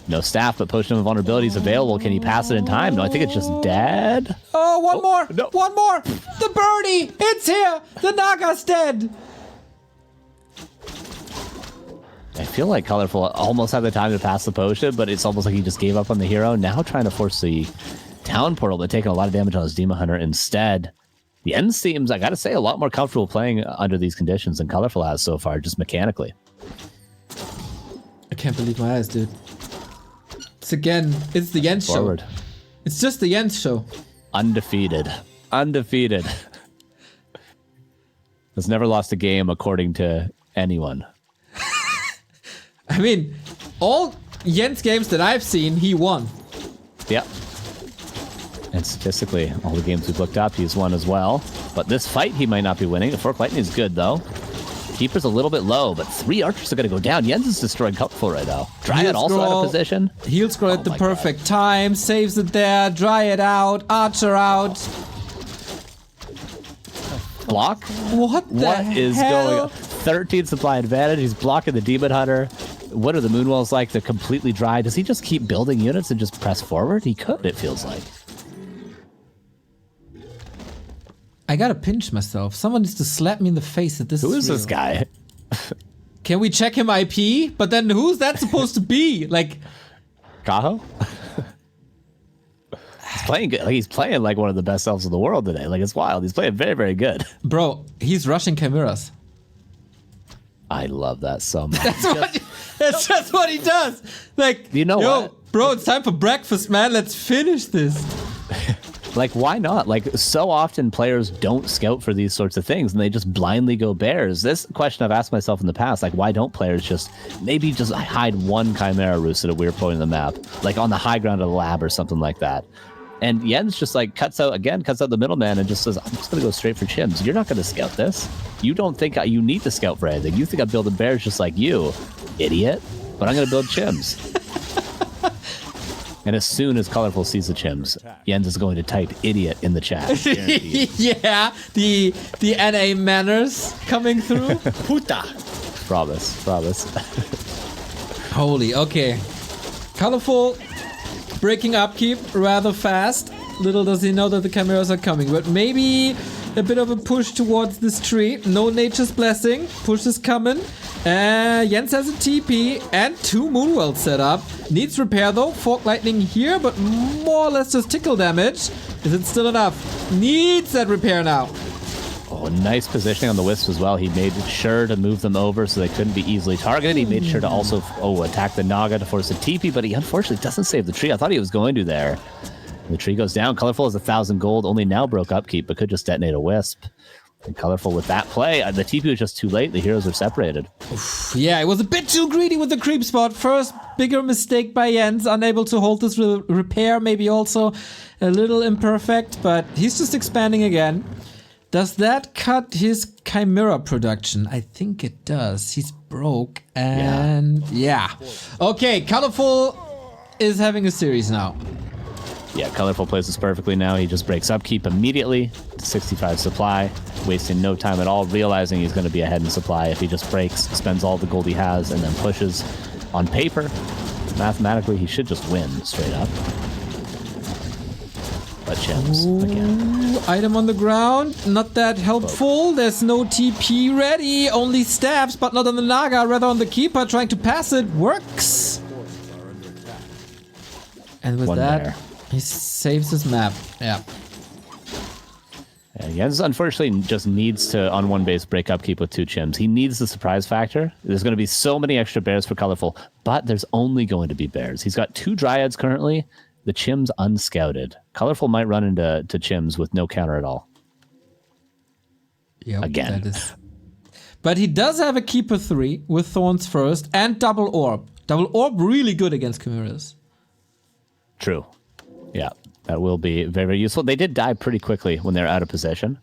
[SPEAKER 1] no staff, but Potion of Vulnerability is available. Can he pass it in time? No, I think it's just dead.
[SPEAKER 2] Oh, one more.
[SPEAKER 1] no.
[SPEAKER 2] One more. The birdie. It's here. The Naga's dead.
[SPEAKER 1] I feel like Colorful almost had the time to pass the potion, but it's almost like he just gave up on the hero. Now trying to force the town portal, but taking a lot of damage on his Demon Hunter instead. The end seems, I gotta say, a lot more comfortable playing under these conditions than Colorful has so far, just mechanically.
[SPEAKER 2] I can't believe my eyes, dude. It's the Jens
[SPEAKER 1] Forward.
[SPEAKER 2] show. It's just the Jens show.
[SPEAKER 1] Undefeated. Undefeated. Has never lost a game according to anyone.
[SPEAKER 2] I mean, all Jens games that I've seen, he won.
[SPEAKER 1] Yep. And statistically, all the games we've looked up, he's won as well. But this fight, he might not be winning. The Fork Lightning is good, though. Keeper's a little bit low, but 3 archers are going to go down. Jens is destroying Colorful right now. Dryad also out of position.
[SPEAKER 2] Heal scroll at the
[SPEAKER 1] my
[SPEAKER 2] perfect time. Saves it there. Dryad out. Archer out.
[SPEAKER 1] Block?
[SPEAKER 2] What
[SPEAKER 1] Is
[SPEAKER 2] hell?
[SPEAKER 1] going on? 13 supply advantage. He's blocking the Demon Hunter. What are the Moonwalls like? They're completely dry. Does he just keep building units and just press forward? He could, it feels like.
[SPEAKER 2] I gotta pinch myself. Someone needs to slap me in the face that this
[SPEAKER 1] Who
[SPEAKER 2] is
[SPEAKER 1] is this
[SPEAKER 2] real.
[SPEAKER 1] guy?
[SPEAKER 2] Can we check him IP? But then who's that supposed to be? Like,
[SPEAKER 1] Kaho? He's playing good. Like, he's playing like one of the best elves in the world today. Like, it's wild. He's playing very, very good.
[SPEAKER 2] bro, he's rushing chimeras.
[SPEAKER 1] I love that so much.
[SPEAKER 2] That's just what he does. Like,
[SPEAKER 1] You know what?
[SPEAKER 2] Bro, it's time for breakfast, man. Let's finish this.
[SPEAKER 1] Like, why not? Like, so often players don't scout for these sorts of things and they just blindly go bears. This question I've asked myself in the past, like, why don't players just hide one Chimera roost at a weird point in the map, like on the high ground of the lab or something like that? And Jens just like cuts out the middleman and just says, I'm just going to go straight for Chims. You're not going to scout this. You don't think you need to scout for anything. You think I'm building bears just like you, idiot. But I'm going to build Chims. And as soon as Colorful sees the Chims, Jens is going to type idiot in the chat.
[SPEAKER 2] Yeah, the NA manners coming through.
[SPEAKER 4] Puta.
[SPEAKER 1] Promise.
[SPEAKER 2] Holy, okay. Colorful breaking upkeep rather fast. Little does he know that the Chimeras are coming, but maybe a bit of a push towards this tree. No Nature's Blessing. Push is coming. Jens has a TP and 2 Moonwells set up. Needs repair though. Fork Lightning here, but more or less just tickle damage. Is it still enough? Needs that repair now.
[SPEAKER 1] Oh, nice positioning on the Wisp as well. He made sure to move them over so they couldn't be easily targeted. He made sure to also attack the Naga to force a TP, but he unfortunately doesn't save the tree. I thought he was going to there. The tree goes down. Colorful has 1,000 gold. Only now broke upkeep, but could just detonate a Wisp. And Colorful with that play. The TP was just too late. The heroes are separated.
[SPEAKER 2] Yeah, it was a bit too greedy with the creep spot. First, bigger mistake by Jens. Unable to hold this repair. Maybe also a little imperfect, but he's just expanding again. Does that cut his Chimera production? I think it does. He's broke and yeah. Okay, Colorful is having a series now.
[SPEAKER 1] Yeah, Colorful plays this perfectly now. He just breaks upkeep immediately to 65 supply, wasting no time at all, realizing he's going to be ahead in supply if he just breaks, spends all the gold he has, and then pushes. On paper, mathematically, he should just win straight up. But Chims, again.
[SPEAKER 2] Item on the ground, not that helpful. There's no TP ready, only stabs, but not on the Naga, rather on the Keeper, trying to pass it. Works! And with that,
[SPEAKER 1] bear.
[SPEAKER 2] He saves his map. Yeah.
[SPEAKER 1] Jens unfortunately just needs to, on one base, break upkeep with 2 Chims. He needs the surprise factor. There's going to be so many extra bears for Colorful, but there's only going to be bears. He's got 2 Dryads currently. The Chims unscouted. Colorful might run into Chims with no counter at all.
[SPEAKER 2] Yep,
[SPEAKER 1] again.
[SPEAKER 2] That is. But he does have a Keeper 3 with Thorns first and Double Orb. Double Orb really good against Chimeras.
[SPEAKER 1] True. Yeah, that will be very, very useful. They did die pretty quickly when they're out of position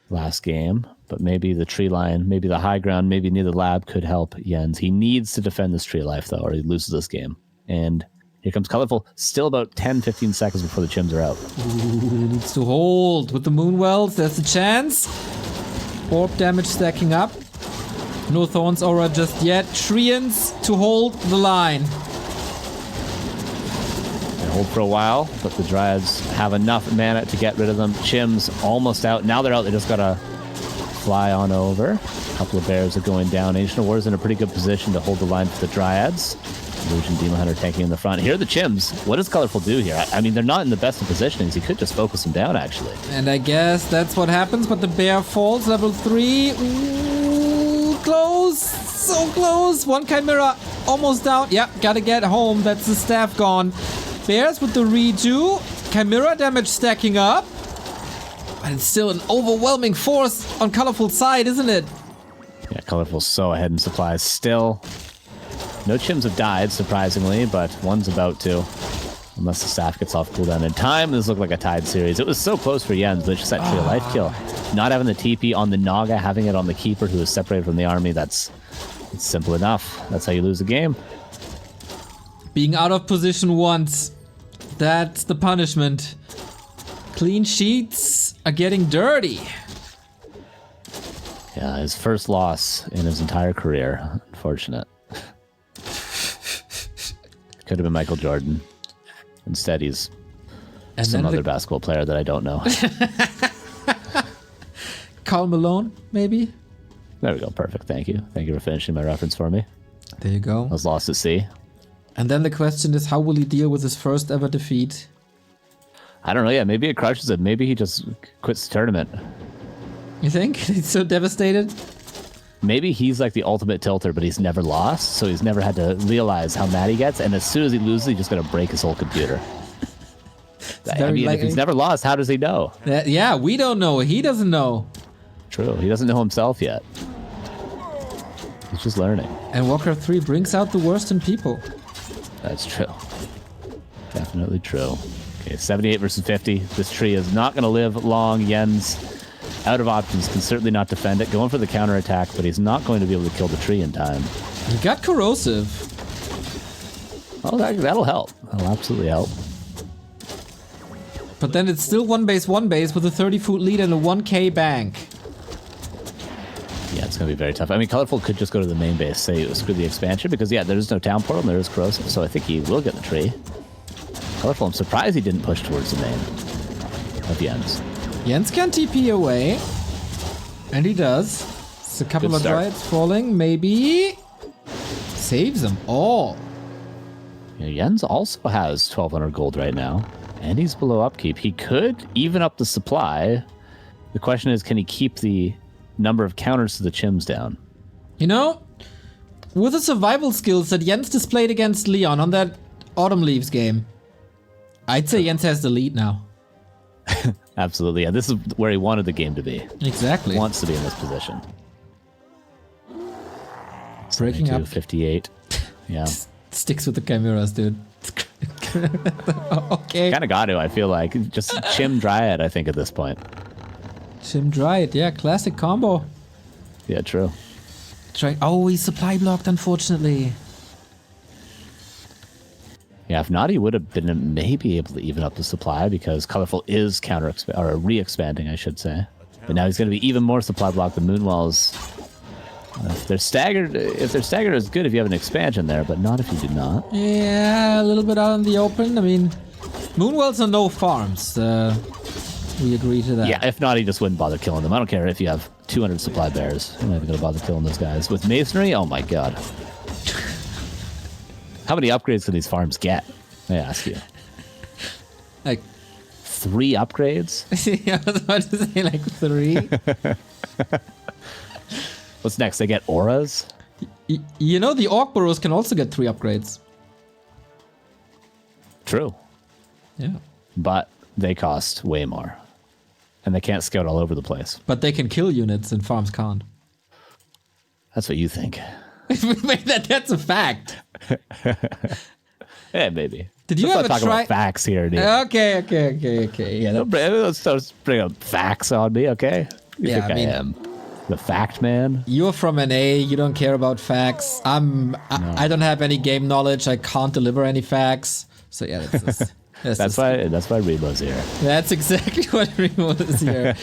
[SPEAKER 1] last game, but maybe the tree line, maybe the high ground, maybe near the lab could help Jens. He needs to defend this tree life, though, or he loses this game. And here comes Colorful, still about 10-15 seconds before the Chims are out.
[SPEAKER 2] Ooh, needs to hold with the Moonwells. There's a chance. Orb damage stacking up. No Thorns Aura just yet. Treants to hold the line.
[SPEAKER 1] Hold for a while, but the Dryads have enough mana to get rid of them. Chims almost out. Now they're out. They just gotta fly on over. A couple of bears are going down. Ancient of War is in a pretty good position to hold the line for the Dryads. Illusion Demon Hunter tanking in the front. Here are the Chims. What does Colorful do here? I mean, they're not in the best of positionings. He could just focus them down, actually.
[SPEAKER 2] And I guess that's what happens, but the bear falls. Level 3. Ooh, close. So close. 1 Chimera almost down. Yep, gotta get home. That's the staff gone. Bears with the redo. Chimera damage stacking up. But it's still an overwhelming force on Colorful's side, isn't it?
[SPEAKER 1] Yeah, Colorful's so ahead in supplies still. No Chims have died, surprisingly, but one's about to. Unless the staff gets off cooldown in time. This looked like a tied series. It was so close for Jens, but just that tree of life kill. Not having the TP on the Naga, having it on the Keeper who is separated from the army, it's simple enough. That's how you lose a game.
[SPEAKER 2] Being out of position once. That's the punishment. Clean sheets are getting dirty.
[SPEAKER 1] Yeah, his first loss in his entire career. Unfortunate. Could have been Michael Jordan. Instead, he's some other basketball player that I don't know.
[SPEAKER 2] Karl Malone, maybe?
[SPEAKER 1] There we go. Perfect. Thank you. Thank you for finishing my reference for me.
[SPEAKER 2] There you go.
[SPEAKER 1] I was lost at sea.
[SPEAKER 2] And then the question is, how will he deal with his first ever defeat?
[SPEAKER 1] I don't know. Yeah, maybe it crushes him. Maybe he just quits the tournament.
[SPEAKER 2] You think? He's so devastated?
[SPEAKER 1] maybe he's like the ultimate tilter, but he's never lost, so he's never had to realize how mad he gets, and as soon as he loses, he's just going to break his whole computer. I mean, if he's never lost, how does he know?
[SPEAKER 2] Yeah, we don't know. He doesn't know.
[SPEAKER 1] True, he doesn't know himself yet. He's just learning.
[SPEAKER 2] And Warcraft 3 brings out the worst in people.
[SPEAKER 1] That's true. Definitely true. Okay, 78 versus 50. This tree is not going to live long. Yen's out of options, can certainly not defend it. Going for the counterattack, but he's not going to be able to kill the tree in time.
[SPEAKER 2] He got corrosive.
[SPEAKER 1] Oh, that'll help. That'll absolutely help.
[SPEAKER 2] But then it's still one base with a 30-foot lead and a 1k bank.
[SPEAKER 1] Yeah, it's going to be very tough. I mean, Colorful could just go to the main base, say screw the expansion, because, yeah, there's no town portal and there is corrosive, so I think he will get the tree. Colorful, I'm surprised he didn't push towards the main of Jens.
[SPEAKER 2] Jens can TP away. And he does. It's a couple of dryads falling, maybe. Saves them all.
[SPEAKER 1] Yeah, Jens also has 1,200 gold right now, and he's below upkeep. He could even up the supply. The question is, can he keep the number of counters to the chims down?
[SPEAKER 2] You know, with the survival skills that Jens displayed against Leon on that Autumn Leaves game, I'd say Jens has the lead now.
[SPEAKER 1] Absolutely, yeah. This is where he wanted the game to be.
[SPEAKER 2] Exactly.
[SPEAKER 1] He wants to be in this position.
[SPEAKER 2] Breaking up.
[SPEAKER 1] 58. Yeah.
[SPEAKER 2] Sticks with the chimeras, dude. Okay.
[SPEAKER 1] Kind of got to, I feel like. Just Chim Dryad, I think, at this point.
[SPEAKER 2] Chim Dryad, yeah, classic combo.
[SPEAKER 1] Yeah, true.
[SPEAKER 2] Oh, he's supply blocked, unfortunately.
[SPEAKER 1] Yeah, if not, he would have been maybe able to even up the supply because Colorful is re-expanding, I should say. But now he's going to be even more supply blocked. The Moonwells, if they're staggered, it's good if you have an expansion there, but not if you do not.
[SPEAKER 2] Yeah, a little bit out in the open. I mean, Moonwells are no farms. We agree to that.
[SPEAKER 1] Yeah, if not, he just wouldn't bother killing them. I don't care if you have 200 supply bears. You're not even going to bother killing those guys. With Masonry, oh my god. How many upgrades can these farms get? I ask you.
[SPEAKER 2] Like
[SPEAKER 1] 3 upgrades?
[SPEAKER 2] I was about to say like 3.
[SPEAKER 1] What's next? They get auras?
[SPEAKER 2] You know, the Orc Burrows can also get 3 upgrades.
[SPEAKER 1] True.
[SPEAKER 2] Yeah.
[SPEAKER 1] But they cost way more. And they can't scout all over the place.
[SPEAKER 2] But they can kill units and farms can't.
[SPEAKER 1] That's what you think.
[SPEAKER 2] That's a fact.
[SPEAKER 1] Yeah, maybe.
[SPEAKER 2] Did you
[SPEAKER 1] Let's
[SPEAKER 2] ever
[SPEAKER 1] not talk about facts here, dude.
[SPEAKER 2] Okay. Yeah,
[SPEAKER 1] Let's bring up facts on me, okay? You
[SPEAKER 2] Yeah,
[SPEAKER 1] think
[SPEAKER 2] I mean-
[SPEAKER 1] I am the fact man?
[SPEAKER 2] you're from NA. You don't care about facts. I don't have any game knowledge. I can't deliver any facts. So yeah,
[SPEAKER 1] That's why Remo's here.
[SPEAKER 2] That's exactly what Remo is here.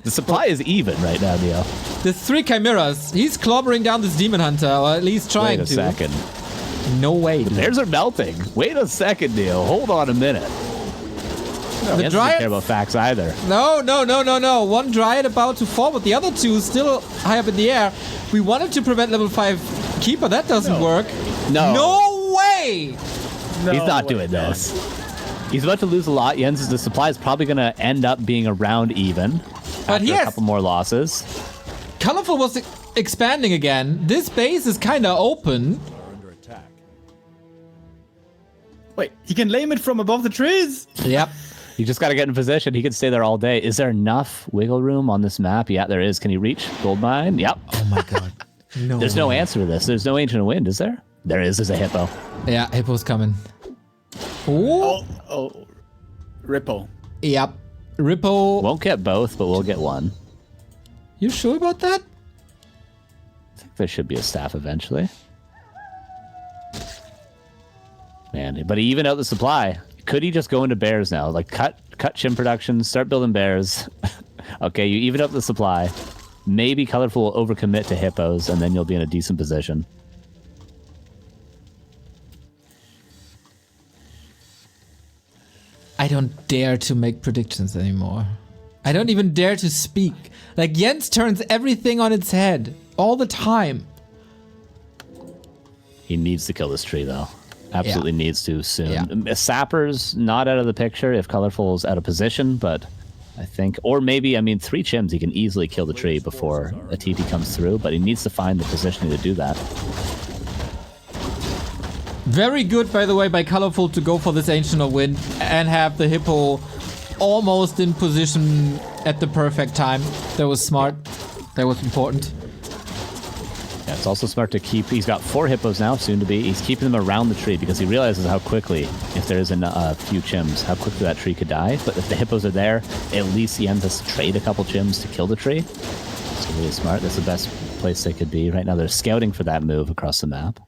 [SPEAKER 1] The supply is even right now, Neo.
[SPEAKER 2] There's 3 chimeras. He's clobbering down this demon hunter, or at least trying
[SPEAKER 1] Wait a
[SPEAKER 2] to.
[SPEAKER 1] second.
[SPEAKER 2] No way. Dude.
[SPEAKER 1] Bears are melting. Wait a second, Neo. Hold on a minute.
[SPEAKER 2] The
[SPEAKER 1] Jens doesn't
[SPEAKER 2] Dryad.
[SPEAKER 1] care about facts either.
[SPEAKER 2] No. One Dryad about to fall, but the other 2 still high up in the air. We wanted to prevent level 5 Keeper. That doesn't work. No way!
[SPEAKER 1] He's not doing this. He's about to lose a lot. The supply is probably going to end up being around even.
[SPEAKER 2] But
[SPEAKER 1] after a couple more losses.
[SPEAKER 2] Colorful was expanding again. This base is kind of open.
[SPEAKER 3] Under attack.
[SPEAKER 4] Wait, he can lame it from above the trees?
[SPEAKER 2] Yep.
[SPEAKER 1] You just got to get in position. He can stay there all day. Is there enough wiggle room on this map? Yeah, there is. Can he reach gold mine? Yep.
[SPEAKER 2] Oh my god. No.
[SPEAKER 1] There's no answer to this. There's no Ancient of Wind, is there? There is. There's a hippo.
[SPEAKER 2] Yeah, Hippo's coming. Ooh.
[SPEAKER 4] Oh. Ripple.
[SPEAKER 2] Yep. Rippo.
[SPEAKER 1] Won't get both, but we'll get one.
[SPEAKER 2] You sure about that?
[SPEAKER 1] I think there should be a staff eventually. Man, but he evened out the supply. Could he just go into bears now? Like cut Chim production, start building bears. Okay, you even up the supply. Maybe Colorful will overcommit to hippos, and then you'll be in a decent position.
[SPEAKER 2] I don't dare to make predictions anymore. I don't even dare to speak. Like, Jens turns everything on its head all the time.
[SPEAKER 1] He needs to kill this tree, though. Absolutely needs to soon.
[SPEAKER 2] Yeah.
[SPEAKER 1] Sapper's not out of the picture if Colorful's out of position, but I think. Or maybe, I mean, 3 chims, he can easily kill the tree before a TP comes through, but he needs to find the positioning to do that.
[SPEAKER 2] Very good, by the way, by Colorful to go for this Ancient of Wind and have the Hippo almost in position at the perfect time. That was smart. That was important.
[SPEAKER 1] Yeah, it's also smart to keep... He's got 4 hippos now, soon to be. He's keeping them around the tree because he realizes how quickly, if there is a few chims, how quickly that tree could die. But if the hippos are there, at least he ends up trade a couple chims to kill the tree. It's really smart. That's the best place they could be. Right now they're scouting for that move across the map.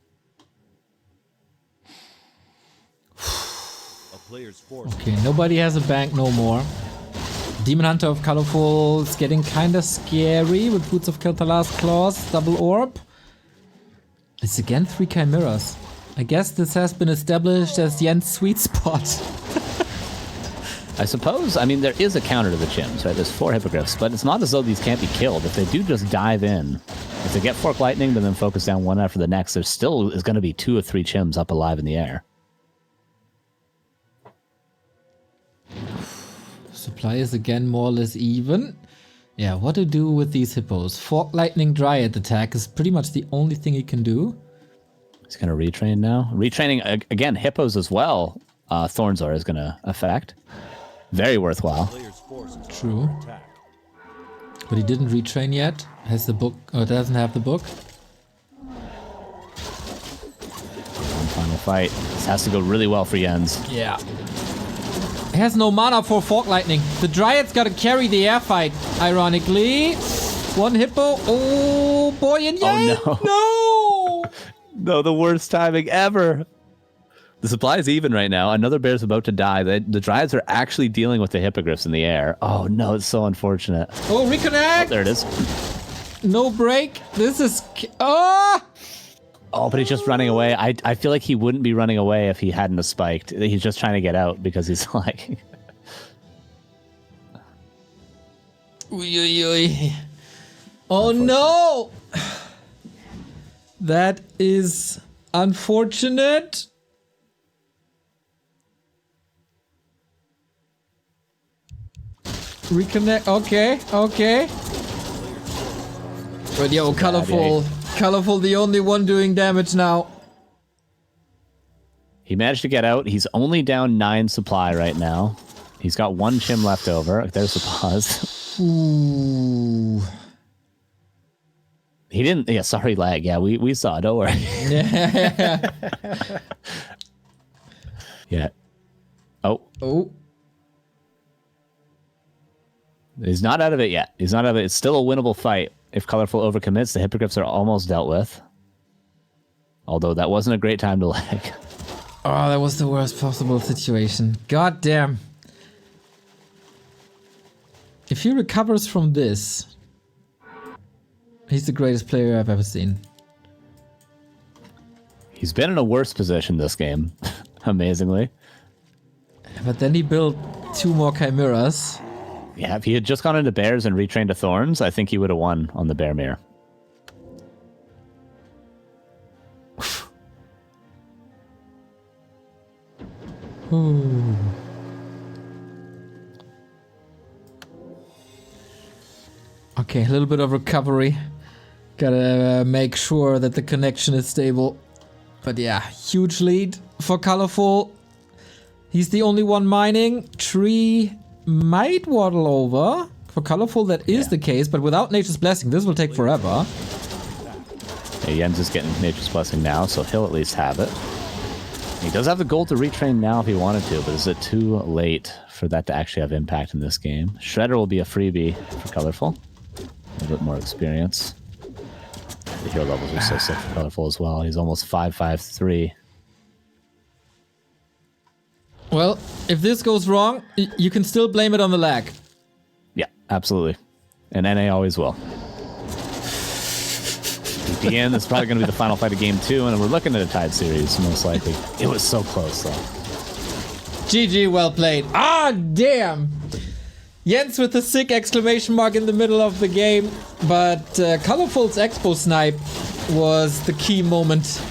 [SPEAKER 2] Okay, nobody has a bank no more. Demon Hunter of Colorful is getting kinda scary with Boots of Kel'Thuz's Claws, double orb. It's again 3 Chimeras. I guess this has been established as Yen's sweet spot.
[SPEAKER 1] I suppose, I mean, there is a counter to the chims, right? There's 4 hippogriffs, but it's not as though these can't be killed. If they do just dive in, if they get Fork Lightning, then focus down one after the next, there still is going to be 2 or 3 chims up alive in the air.
[SPEAKER 2] Supply is again more or less even. Yeah, what to do with these hippos? Fork Lightning Dryad attack is pretty much the only thing he can do.
[SPEAKER 1] He's going to retrain now. Retraining, again, hippos as well, Thornzor is going to affect. Very worthwhile.
[SPEAKER 2] True. But he didn't retrain yet. Has the book, or doesn't have the book.
[SPEAKER 1] One final fight. This has to go really well for Jens.
[SPEAKER 2] Yeah. He has no mana for Fork Lightning. The Dryad's gotta carry the air fight, ironically. 1 hippo. Oh boy, and yay!
[SPEAKER 1] Oh
[SPEAKER 2] No!
[SPEAKER 1] No, the worst timing ever. The supply is even right now. Another bear's about to die. The Dryads are actually dealing with the hippogriffs in the air. Oh no, it's so unfortunate.
[SPEAKER 2] Oh, reconnect!
[SPEAKER 1] Oh, there it is.
[SPEAKER 2] No break. This is... Ah!
[SPEAKER 1] Oh, but he's just running away. I feel like he wouldn't be running away if he hadn't have spiked. He's just trying to get out because he's like...
[SPEAKER 2] Ui, ui, ui. Oh no! That is unfortunate. Reconnect. Okay, okay. But yo, Colorful. Colorful, the only one doing damage now.
[SPEAKER 1] He managed to get out. He's only down 9 supply right now. He's got 1 chim left over. There's the pause.
[SPEAKER 2] Ooh.
[SPEAKER 1] He didn't... Yeah, sorry, lag. Yeah, we saw it. Don't worry.
[SPEAKER 2] Yeah.
[SPEAKER 1] Yeah. Oh.
[SPEAKER 2] Oh.
[SPEAKER 1] He's not out of it yet. He's not out of it. It's still a winnable fight. If Colorful overcommits, the hippogriffs are almost dealt with. Although that wasn't a great time to lag.
[SPEAKER 2] Oh, that was the worst possible situation. God damn. If he recovers from this, he's the greatest player I've ever seen.
[SPEAKER 1] He's been in a worse position this game, amazingly.
[SPEAKER 2] But then he built 2 more Chimeras.
[SPEAKER 1] Yeah, if he had just gone into bears and retrained to thorns, I think he would have won on the bear mirror.
[SPEAKER 2] Ooh. Okay, a little bit of recovery. Gotta make sure that the connection is stable. But yeah, huge lead for Colorful. He's the only one mining. Tree might waddle over. For Colorful, that is the case, but without Nature's Blessing, this will take forever.
[SPEAKER 1] Yeah, Jens is getting Nature's Blessing now, so he'll at least have it. He does have the gold to retrain now if he wanted to, but is it too late for that to actually have impact in this game? Shredder will be a freebie for Colorful. A little bit more experience. The hero levels are so sick for Colorful as well. He's almost 5-5-3.
[SPEAKER 2] Well, if this goes wrong, you can still blame it on the lag.
[SPEAKER 1] Yeah, absolutely. And NA always will. Again, it's probably going to be the final fight of game 2, and we're looking at a tied series, most likely. It was so close, though.
[SPEAKER 2] GG, well played. Ah, damn! Jens with a sick exclamation mark in the middle of the game, but Colorful's Expo Snipe was the key moment.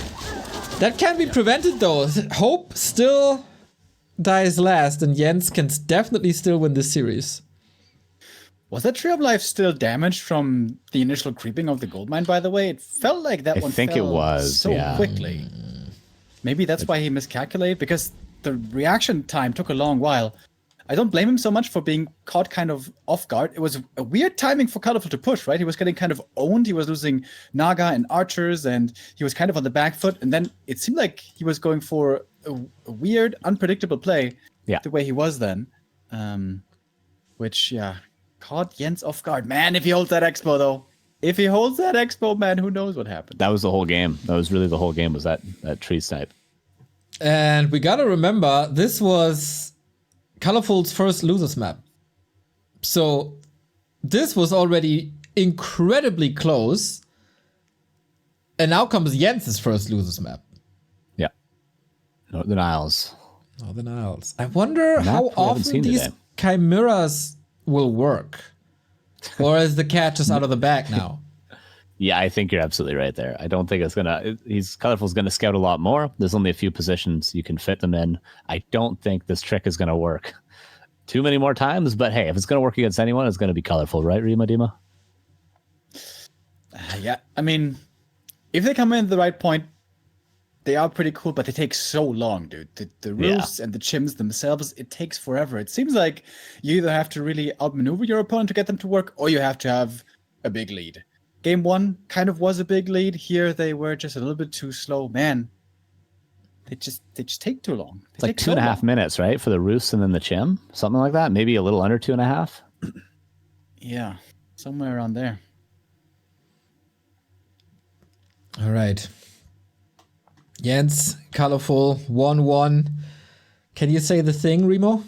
[SPEAKER 2] That can be prevented, though. Hope still dies last, and Jens can definitely still win this series.
[SPEAKER 4] Was that Tree of Life still damaged from the initial creeping of the gold mine, by the way? It felt like that
[SPEAKER 1] I
[SPEAKER 4] one
[SPEAKER 1] think it
[SPEAKER 4] fell
[SPEAKER 1] was,
[SPEAKER 4] so
[SPEAKER 1] yeah.
[SPEAKER 4] quickly. Maybe that's why he miscalculated, because the reaction time took a long while. I don't blame him so much for being caught kind of off guard. It was a weird timing for Colorful to push, right? He was getting kind of owned. He was losing Naga and archers, and he was kind of on the back foot. And then it seemed like he was going for a weird, unpredictable play the way he was then. Which, caught Jens off guard. Man, if he holds that expo, though. If he holds that expo, man, who knows what happened.
[SPEAKER 1] That was the whole game. That was really the whole game, was that tree snipe.
[SPEAKER 2] And we gotta remember, this was Colorful's first losers map. So this was already incredibly close. And now comes Jens's first losers map.
[SPEAKER 1] Yeah. Northern Isles.
[SPEAKER 2] Northern Isles. I wonder
[SPEAKER 1] Map
[SPEAKER 2] how
[SPEAKER 1] we haven't
[SPEAKER 2] often
[SPEAKER 1] seen
[SPEAKER 2] these
[SPEAKER 1] today.
[SPEAKER 2] chimeras will work. Or is the cat just out of the bag now?
[SPEAKER 1] Yeah, I think you're absolutely right there. I don't think it's gonna. Colorful's gonna scout a lot more. There's only a few positions you can fit them in. I don't think this trick is gonna work too many more times. But hey, if it's gonna work against anyone, it's gonna be Colorful, right, Remo Dima?
[SPEAKER 4] Yeah, I mean, if they come in at the right point, they are pretty cool, but they take so long, dude. The roofs and the chims themselves, it takes forever. It seems like you either have to really outmaneuver your opponent to get them to work, or you have to have a big lead. Game 1 kind of was a big lead. Here they were just a little bit too slow. Man, they just take too long.
[SPEAKER 1] It's like 2.5 minutes, right, for the roofs and then the chim, something like that. Maybe a little under 2.5.
[SPEAKER 4] Yeah, somewhere around there.
[SPEAKER 2] All right. Jens, Colorful, 1-1. Can you say the thing, Remo?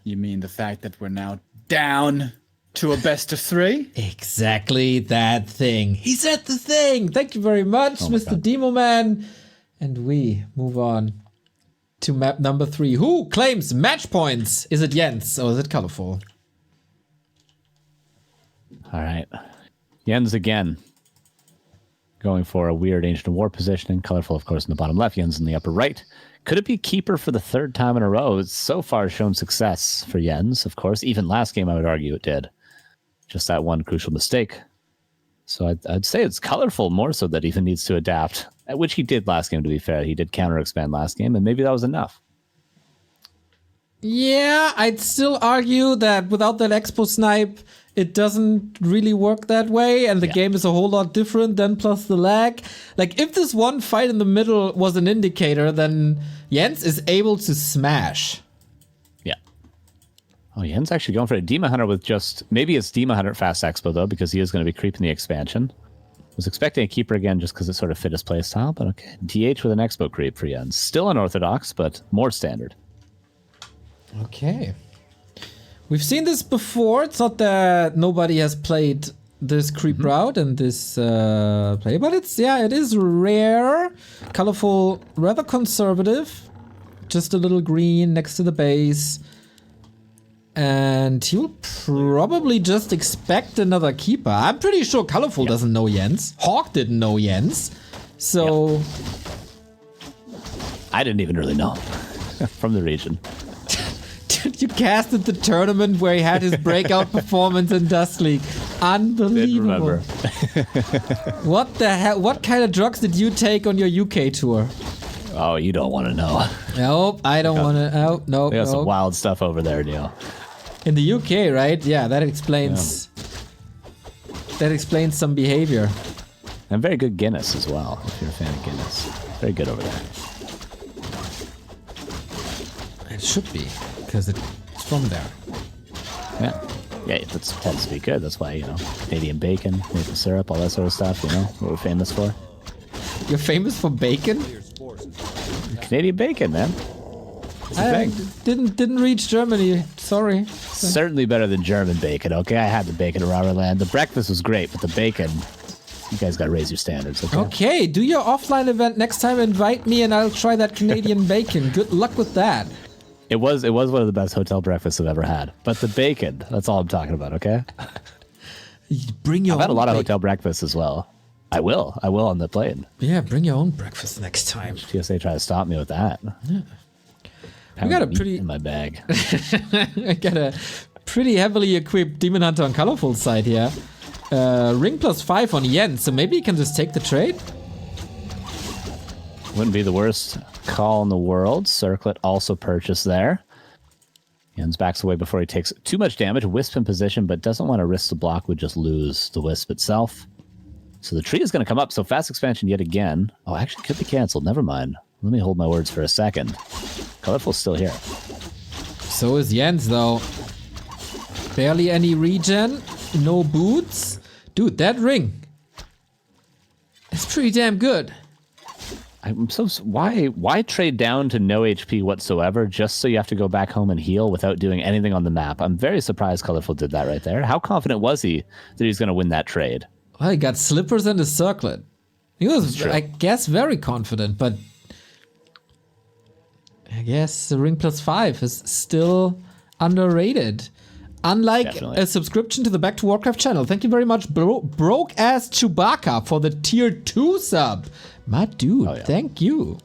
[SPEAKER 4] You mean the fact that we're now down to a best of 3?
[SPEAKER 2] Exactly that thing. He said the thing. Thank you very much, Mr. Demo Man. And we move on to map number 3. Who claims match points? Is it Jens or is it Colorful?
[SPEAKER 1] All right. Jens again. Going for a weird Ancient War positioning. Colorful, of course, in the bottom left. Jens in the upper right. Could it be Keeper for the 3rd time in a row? It's so far shown success for Jens, of course. Even last game, I would argue it did. Just that one crucial mistake. So I'd say it's Colorful more so that even needs to adapt, which he did last game, to be fair. He did counter-expand last game, and maybe that was enough.
[SPEAKER 2] Yeah, I'd still argue that without that Expo snipe, it doesn't really work that way, and the game is a whole lot different than plus the lag. Like, if this one fight in the middle was an indicator, then Jens is able to smash.
[SPEAKER 1] Yeah. Oh, Jens actually going for a Demon Hunter with just... Maybe it's Demon Hunter Fast Expo, though, because he is going to be creeping the expansion. Was expecting a Keeper again just because it sort of fit his playstyle, but okay. DH with an Expo creep for Jens. Still unorthodox, but more standard.
[SPEAKER 2] Okay. We've seen this before. It's not that nobody has played this creep route and this play, but it is rare. Colorful, rather conservative. Just a little green next to the base. And he'll probably just expect another Keeper. I'm pretty sure Colorful doesn't know Jens. Hawk didn't know Jens. So...
[SPEAKER 1] I didn't even really know from the region.
[SPEAKER 2] You casted the tournament where he had his breakout performance in Dust League. Unbelievable. What the hell? What kind of drugs did you take on your UK tour?
[SPEAKER 1] Oh, you don't want to know.
[SPEAKER 2] Nope, I don't want to. Oh, no.
[SPEAKER 1] They got some wild stuff over there, Neil.
[SPEAKER 2] In the UK, right? Yeah, that explains. That explains some behavior.
[SPEAKER 1] And very good Guinness as well, if you're a fan of Guinness. Very good over there.
[SPEAKER 2] It should be, because it's from there.
[SPEAKER 1] Yeah. Yeah, it tends to be good. That's why, Canadian bacon, maple syrup, all that sort of stuff, what we're famous for.
[SPEAKER 2] You're famous for bacon?
[SPEAKER 1] Canadian bacon, man.
[SPEAKER 2] I didn't reach Germany. Sorry.
[SPEAKER 1] Certainly better than German bacon, okay? I had the bacon at Rotterland. The breakfast was great, but the bacon, you guys got to raise your standards, okay?
[SPEAKER 2] Okay, do your offline event next time. Invite me and I'll try that Canadian bacon. Good luck with that.
[SPEAKER 1] It was one of the best hotel breakfasts I've ever had. But the bacon, that's all I'm talking about, okay?
[SPEAKER 2] Bring your
[SPEAKER 1] I've had a lot of
[SPEAKER 2] bacon.
[SPEAKER 1] hotel breakfasts as well. I will on the plane.
[SPEAKER 2] Yeah, bring your own breakfast next time.
[SPEAKER 1] TSA tried to stop me with that.
[SPEAKER 2] Yeah. We got a pretty
[SPEAKER 1] in my bag.
[SPEAKER 2] I got a pretty heavily equipped Demon Hunter on Colorful side here. Ring +5 on Yen, so maybe he can just take the trade?
[SPEAKER 1] Wouldn't be the worst call in the world. Circlet also purchased there. Jens backs away before he takes too much damage. Wisp in position, but doesn't want to risk the block. Would just lose the Wisp itself. So the tree is going to come up. So fast expansion yet again. Oh, actually could be canceled. Never mind. Let me hold my words for a second. Colorful's still here.
[SPEAKER 2] So is Jens, though. Barely any regen. No boots. Dude, that ring is pretty damn good.
[SPEAKER 1] I'm so why trade down to no HP whatsoever just so you have to go back home and heal without doing anything on the map? I'm very surprised Colorful did that right there. How confident was he that he's going to win that trade?
[SPEAKER 2] Well, he got slippers and a circlet. He was, I guess, very confident, but I guess the ring +5 is still underrated. Unlike
[SPEAKER 1] Definitely.
[SPEAKER 2] a subscription to the Back to Warcraft channel. Thank you very much, Broke Ass Chewbacca, for the tier 2 sub. My dude,
[SPEAKER 1] Oh, yeah.
[SPEAKER 2] thank you.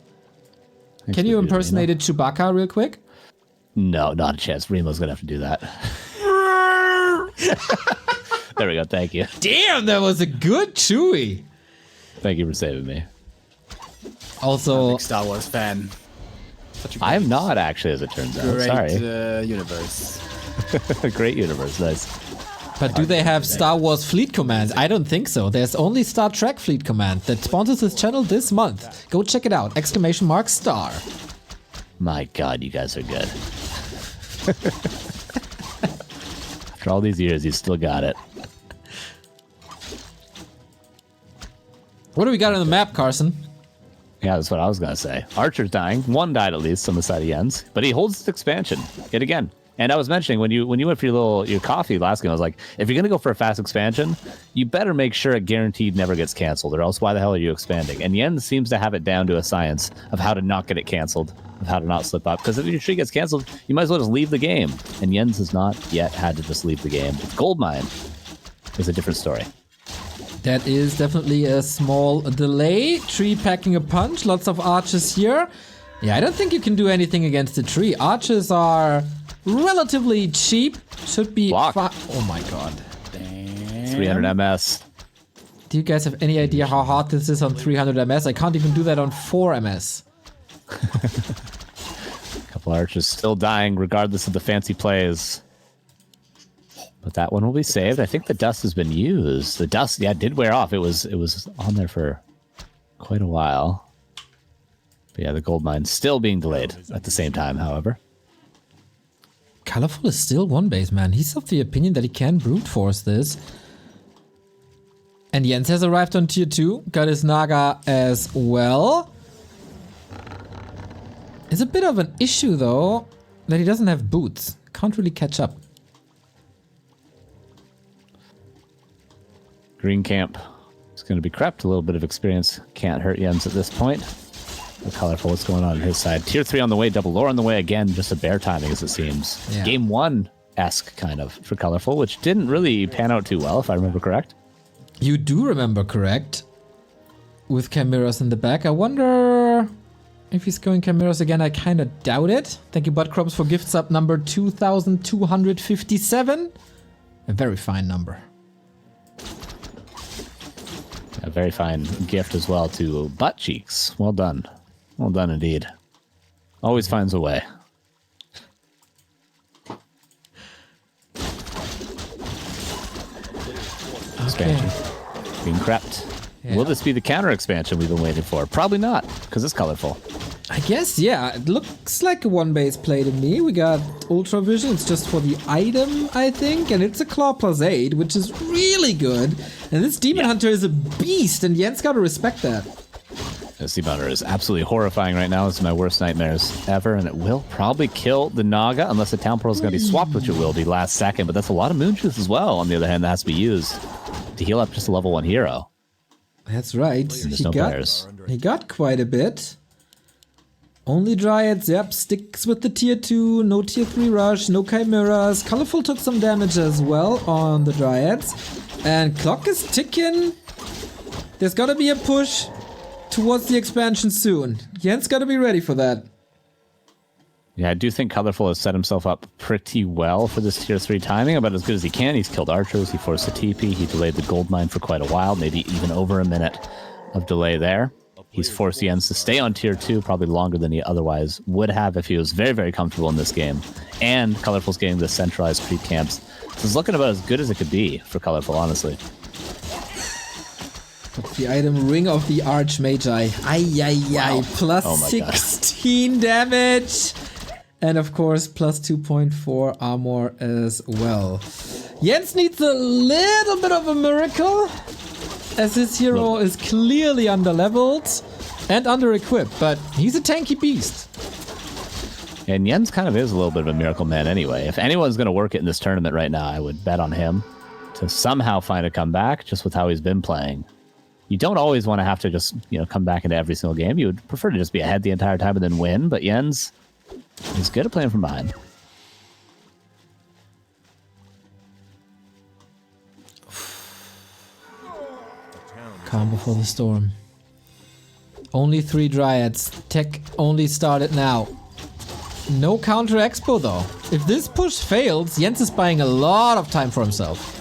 [SPEAKER 1] Thanks
[SPEAKER 2] Can
[SPEAKER 1] for
[SPEAKER 2] you
[SPEAKER 1] the
[SPEAKER 2] impersonate a Chewbacca real quick?
[SPEAKER 1] No, not a chance. Remo's going to have to do that. There we go. Thank you.
[SPEAKER 2] Damn, that was a good Chewie.
[SPEAKER 1] Thank you for saving me.
[SPEAKER 2] Also,
[SPEAKER 4] Big Star Wars fan. Such a
[SPEAKER 1] I am not actually, as it turns out.
[SPEAKER 4] great
[SPEAKER 1] Sorry.
[SPEAKER 4] universe.
[SPEAKER 1] Great universe. Nice.
[SPEAKER 2] but do they have Star Wars Fleet Command? I don't think so. There's only Star Trek Fleet Command that sponsors this channel this month. Go check it out. !star.
[SPEAKER 1] My God, you guys are good. After all these years, you still got it.
[SPEAKER 2] What do we got on the map, Carson?
[SPEAKER 1] Yeah, that's what I was going to say. Archer's dying. One died at least on the side of Jens, but he holds his expansion yet again. And I was mentioning when you went for your coffee last game, I was like, if you're going to go for a fast expansion, you better make sure it guaranteed never gets canceled, or else why the hell are you expanding? And Jens seems to have it down to a science of how to not get it canceled, of how to not slip up. Because if your tree gets canceled, you might as well just leave the game. And Jens has not yet had to just leave the game. Goldmine is a different story.
[SPEAKER 2] That is definitely a small delay. Tree packing a punch. Lots of archers here. Yeah, I don't think you can do anything against the tree. Archers are relatively cheap. Should be
[SPEAKER 1] Block.
[SPEAKER 2] Oh my god.
[SPEAKER 1] 300 MS.
[SPEAKER 2] Do you guys have any idea how hard this is on 300 MS? I can't even do that on 4 MS.
[SPEAKER 1] Couple archers still dying regardless of the fancy plays. But that one will be saved. I think the dust has been used. The dust, yeah, did wear off. It was on there for quite a while. But yeah, the gold mine still being delayed at the same time, however.
[SPEAKER 2] Colorful is still one base, man. He's of the opinion that he can brute force this. And Jens has arrived on tier 2. Got his Naga as well. It's a bit of an issue, though, that he doesn't have boots. Can't really catch up.
[SPEAKER 1] Green camp is going to be crept. A little bit of experience can't hurt Jens at this point. The colorful, what's going on his side. Tier 3 on the way, double lore on the way again. Just a bear timing as it seems.
[SPEAKER 2] Yeah.
[SPEAKER 1] Game 1-esque kind of for colorful, which didn't really pan out too well, if I remember correct.
[SPEAKER 2] You do remember correct. With Chimeras in the back. I wonder if he's going Chimeras again. I kind of doubt it. Thank you, Budcrops, for gift sub number 2257. A very fine number.
[SPEAKER 1] A very fine gift as well to Butt Cheeks. Well done. Well done indeed. Always finds a way. Expansion. Being crept.
[SPEAKER 2] Yeah.
[SPEAKER 1] Will this be the counter expansion we've been waiting for? Probably not, because it's colorful.
[SPEAKER 2] I guess, yeah. It looks like a one base play to me. We got Ultra Vision. It's just for the item, I think. And it's a Claw +8, which is really good. And this Demon Hunter is a beast, and Jens gotta respect that.
[SPEAKER 1] This Demon Hunter is absolutely horrifying right now. This is my worst nightmares ever, and it will probably kill the Naga, unless the Town Pearl is going to be swapped, which it will be last second. But that's a lot of Moon Juice as well, on the other hand, that has to be used to heal up just a level 1 hero.
[SPEAKER 2] That's right.
[SPEAKER 1] There's no players.
[SPEAKER 2] He got quite a bit. Only Dryads, yep, sticks with the tier 2, no tier 3 rush, no Chimeras. Colorful took some damage as well on the Dryads. And clock is ticking. There's gotta be a push towards the expansion soon. Jens gotta be ready for that.
[SPEAKER 1] Yeah, I do think Colorful has set himself up pretty well for this tier 3 timing, about as good as he can. He's killed archers, he forced a TP, he delayed the gold mine for quite a while, maybe even over a minute of delay there. He's forced Jens to stay on tier 2 probably longer than he otherwise would have if he was very, very comfortable in this game. And Colorful's getting the centralized creep camps. So it's looking about as good as it could be for Colorful, honestly.
[SPEAKER 2] The item Ring of the Archmagi. Ay, plus
[SPEAKER 1] Oh my God.
[SPEAKER 2] 16 damage. And of course, plus 2.4 armor as well. Jens needs a little bit of a miracle, as his hero is clearly underleveled and under-equipped, but he's a tanky beast.
[SPEAKER 1] And Jens kind of is a little bit of a miracle man anyway. If anyone's going to work it in this tournament right now, I would bet on him to somehow find a comeback just with how he's been playing. You don't always want to have to just, come back into every single game. You would prefer to just be ahead the entire time and then win, but Jens is good at playing from behind.
[SPEAKER 2] Calm before the storm. Only 3 Dryads. Tech only started now. No counter expo though. If this push fails, Jens is buying a lot of time for himself.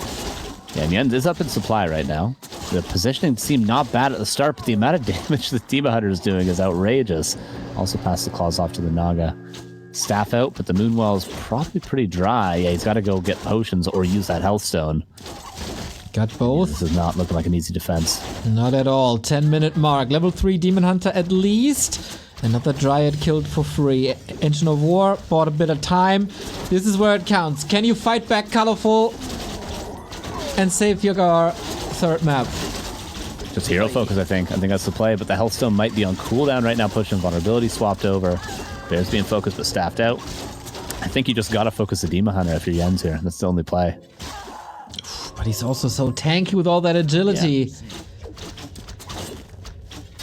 [SPEAKER 1] Yeah, and Jens is up in supply right now. The positioning seemed not bad at the start, but the amount of damage the Demon Hunter is doing is outrageous. Also passed the claws off to the Naga. Staff out, but the Moonwell is probably pretty dry. Yeah, he's got to go get potions or use that health stone.
[SPEAKER 2] Got both.
[SPEAKER 1] This is not looking like an easy defense.
[SPEAKER 2] Not at all. 10-minute mark. Level 3 Demon Hunter at least. Another Dryad killed for free. Engine of War bought a bit of time. This is where it counts. Can you fight back, Colorful? And save your third map.
[SPEAKER 1] Just hero focus, I think. I think that's the play, but the health stone might be on cooldown right now, pushing vulnerability swapped over. Bear's being focused but staffed out. I think you just gotta focus the Demon Hunter if you're Jens here. That's the only play.
[SPEAKER 2] But he's also so tanky with all that agility.
[SPEAKER 1] Yeah.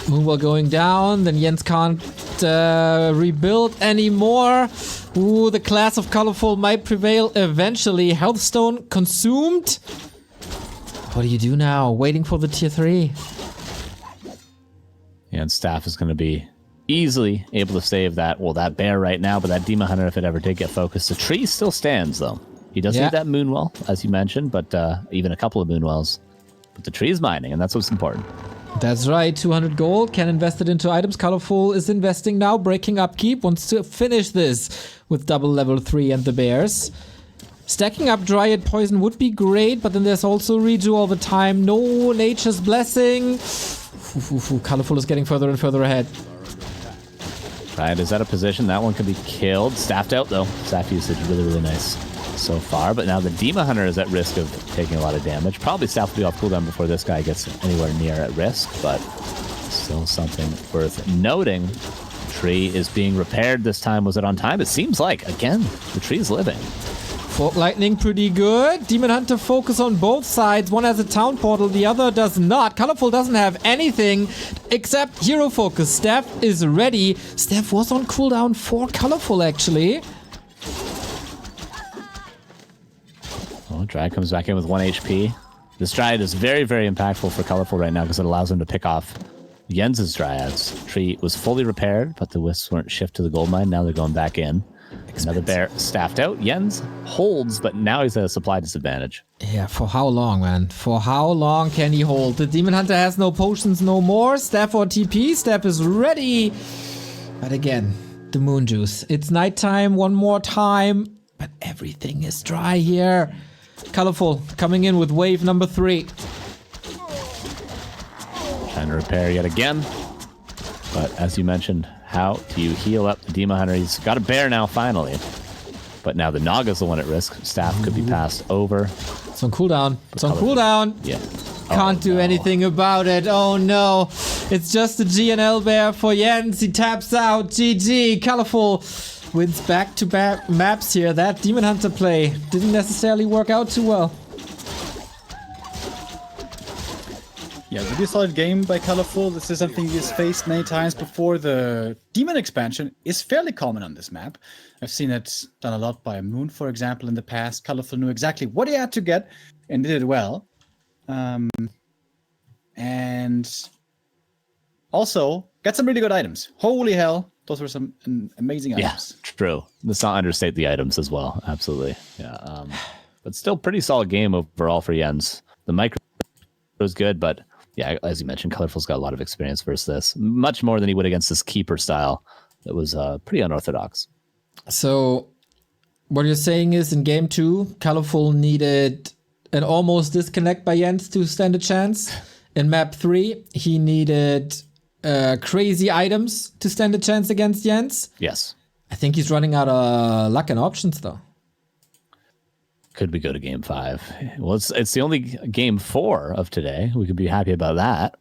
[SPEAKER 2] Moonwell going down, then Jens can't rebuild anymore. Ooh, the class of Colorful might prevail eventually. Healthstone consumed. What do you do now? Waiting for the tier 3.
[SPEAKER 1] Yeah, and Staff is going to be easily able to save that, that bear right now, but that Demon Hunter, if it ever did get focused. The tree still stands, though. He does need that Moonwell, as you mentioned, but even a couple of Moonwells. But the tree is mining, and that's what's important.
[SPEAKER 2] That's right, 200 gold, can invest it into items. Colorful is investing now, breaking upkeep, wants to finish this with double level 3 and the bears. Stacking up Dryad Poison would be great, but then there's also redo all the time. No Nature's Blessing. Colorful is getting further and further ahead.
[SPEAKER 1] Dryad is out of position. That one can be killed. Staffed out, though. Staff usage really, really nice so far. But now the Demon Hunter is at risk of taking a lot of damage. Probably Staff will be off cooldown before this guy gets anywhere near at risk, but still something worth noting. Tree is being repaired this time. Was it on time? It seems like, again, the tree is living.
[SPEAKER 2] Fork Lightning pretty good. Demon Hunter focus on both sides. One has a town portal, the other does not. Colorful doesn't have anything except hero focus. Staff is ready. Staff was on cooldown for Colorful, actually.
[SPEAKER 1] Oh, Dryad comes back in with 1 HP. This Dryad is very, very impactful for Colorful right now because it allows him to pick off Jens's Dryads. Tree was fully repaired, but the Wisps weren't shift to the gold mine. Now they're going back in. Another bear staffed out. Jens holds, but now he's at a supply disadvantage.
[SPEAKER 2] Yeah, for how long, man? For how long can he hold? The Demon Hunter has no potions no more. Staff or TP. Staff is ready. But again, the moon juice. It's nighttime one more time, but everything is dry here. Colorful coming in with wave number 3.
[SPEAKER 1] Trying to repair yet again. But as you mentioned, how do you heal up the Demon Hunter? He's got a bear now, finally. But now the Naga's the one at risk. Staff could be passed over.
[SPEAKER 2] It's on cooldown. It's on cooldown.
[SPEAKER 1] Yeah.
[SPEAKER 2] Can't do anything about it. Oh no. It's just a GNL bear for Jens. He taps out. GG. Colorful wins back-to-back maps here. That Demon Hunter play didn't necessarily work out too well.
[SPEAKER 4] Yeah, really solid game by Colorful. This is something he's faced many times before. The Demon expansion is fairly common on this map. I've seen it done a lot by Moon, for example, in the past. Colorful knew exactly what he had to get and did it well. And also got some really good items. Holy hell. those were some amazing
[SPEAKER 1] Yeah,
[SPEAKER 4] items.
[SPEAKER 1] true. Let's not understate the items as well. Absolutely. Yeah. But still pretty solid game overall for Jens. The micro was good, but yeah, as you mentioned, Colorful's got a lot of experience versus this. Much more than he would against this keeper style that was pretty unorthodox.
[SPEAKER 2] So what you're saying is in game 2, Colorful needed an almost disconnect by Jens to stand a chance. In map 3, he needed crazy items to stand a chance against Jens.
[SPEAKER 1] Yes.
[SPEAKER 2] I think he's running out of luck and options though.
[SPEAKER 1] Could we go to game 5? Well, it's the only game 4 of today. We could be happy about that.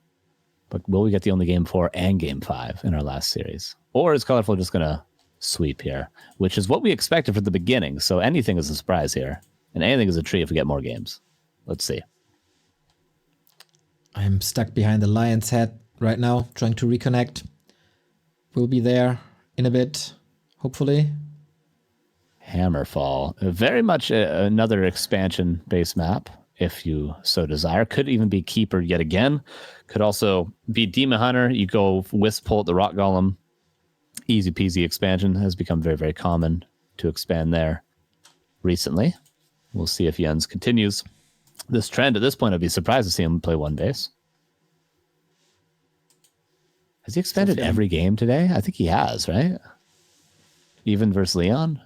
[SPEAKER 1] But will we get the only game 4 and game 5 in our last series? Or is Colorful just going to sweep here? Which is what we expected from the beginning. So anything is a surprise here. And anything is a treat if we get more games. Let's see.
[SPEAKER 2] I'm stuck behind the lion's head right now, trying to reconnect. We'll be there in a bit, hopefully.
[SPEAKER 1] Hammerfall. Very much another expansion base map, if you so desire. Could even be Keeper yet again. Could also be Demon Hunter. You go Wisp Pull at the Rock Golem. Easy peasy expansion has become very, very common to expand there recently. We'll see if Jens continues this trend. At this point, I'd be surprised to see him play one base. Has he expanded every game today? I think he has, right? Even versus Leon?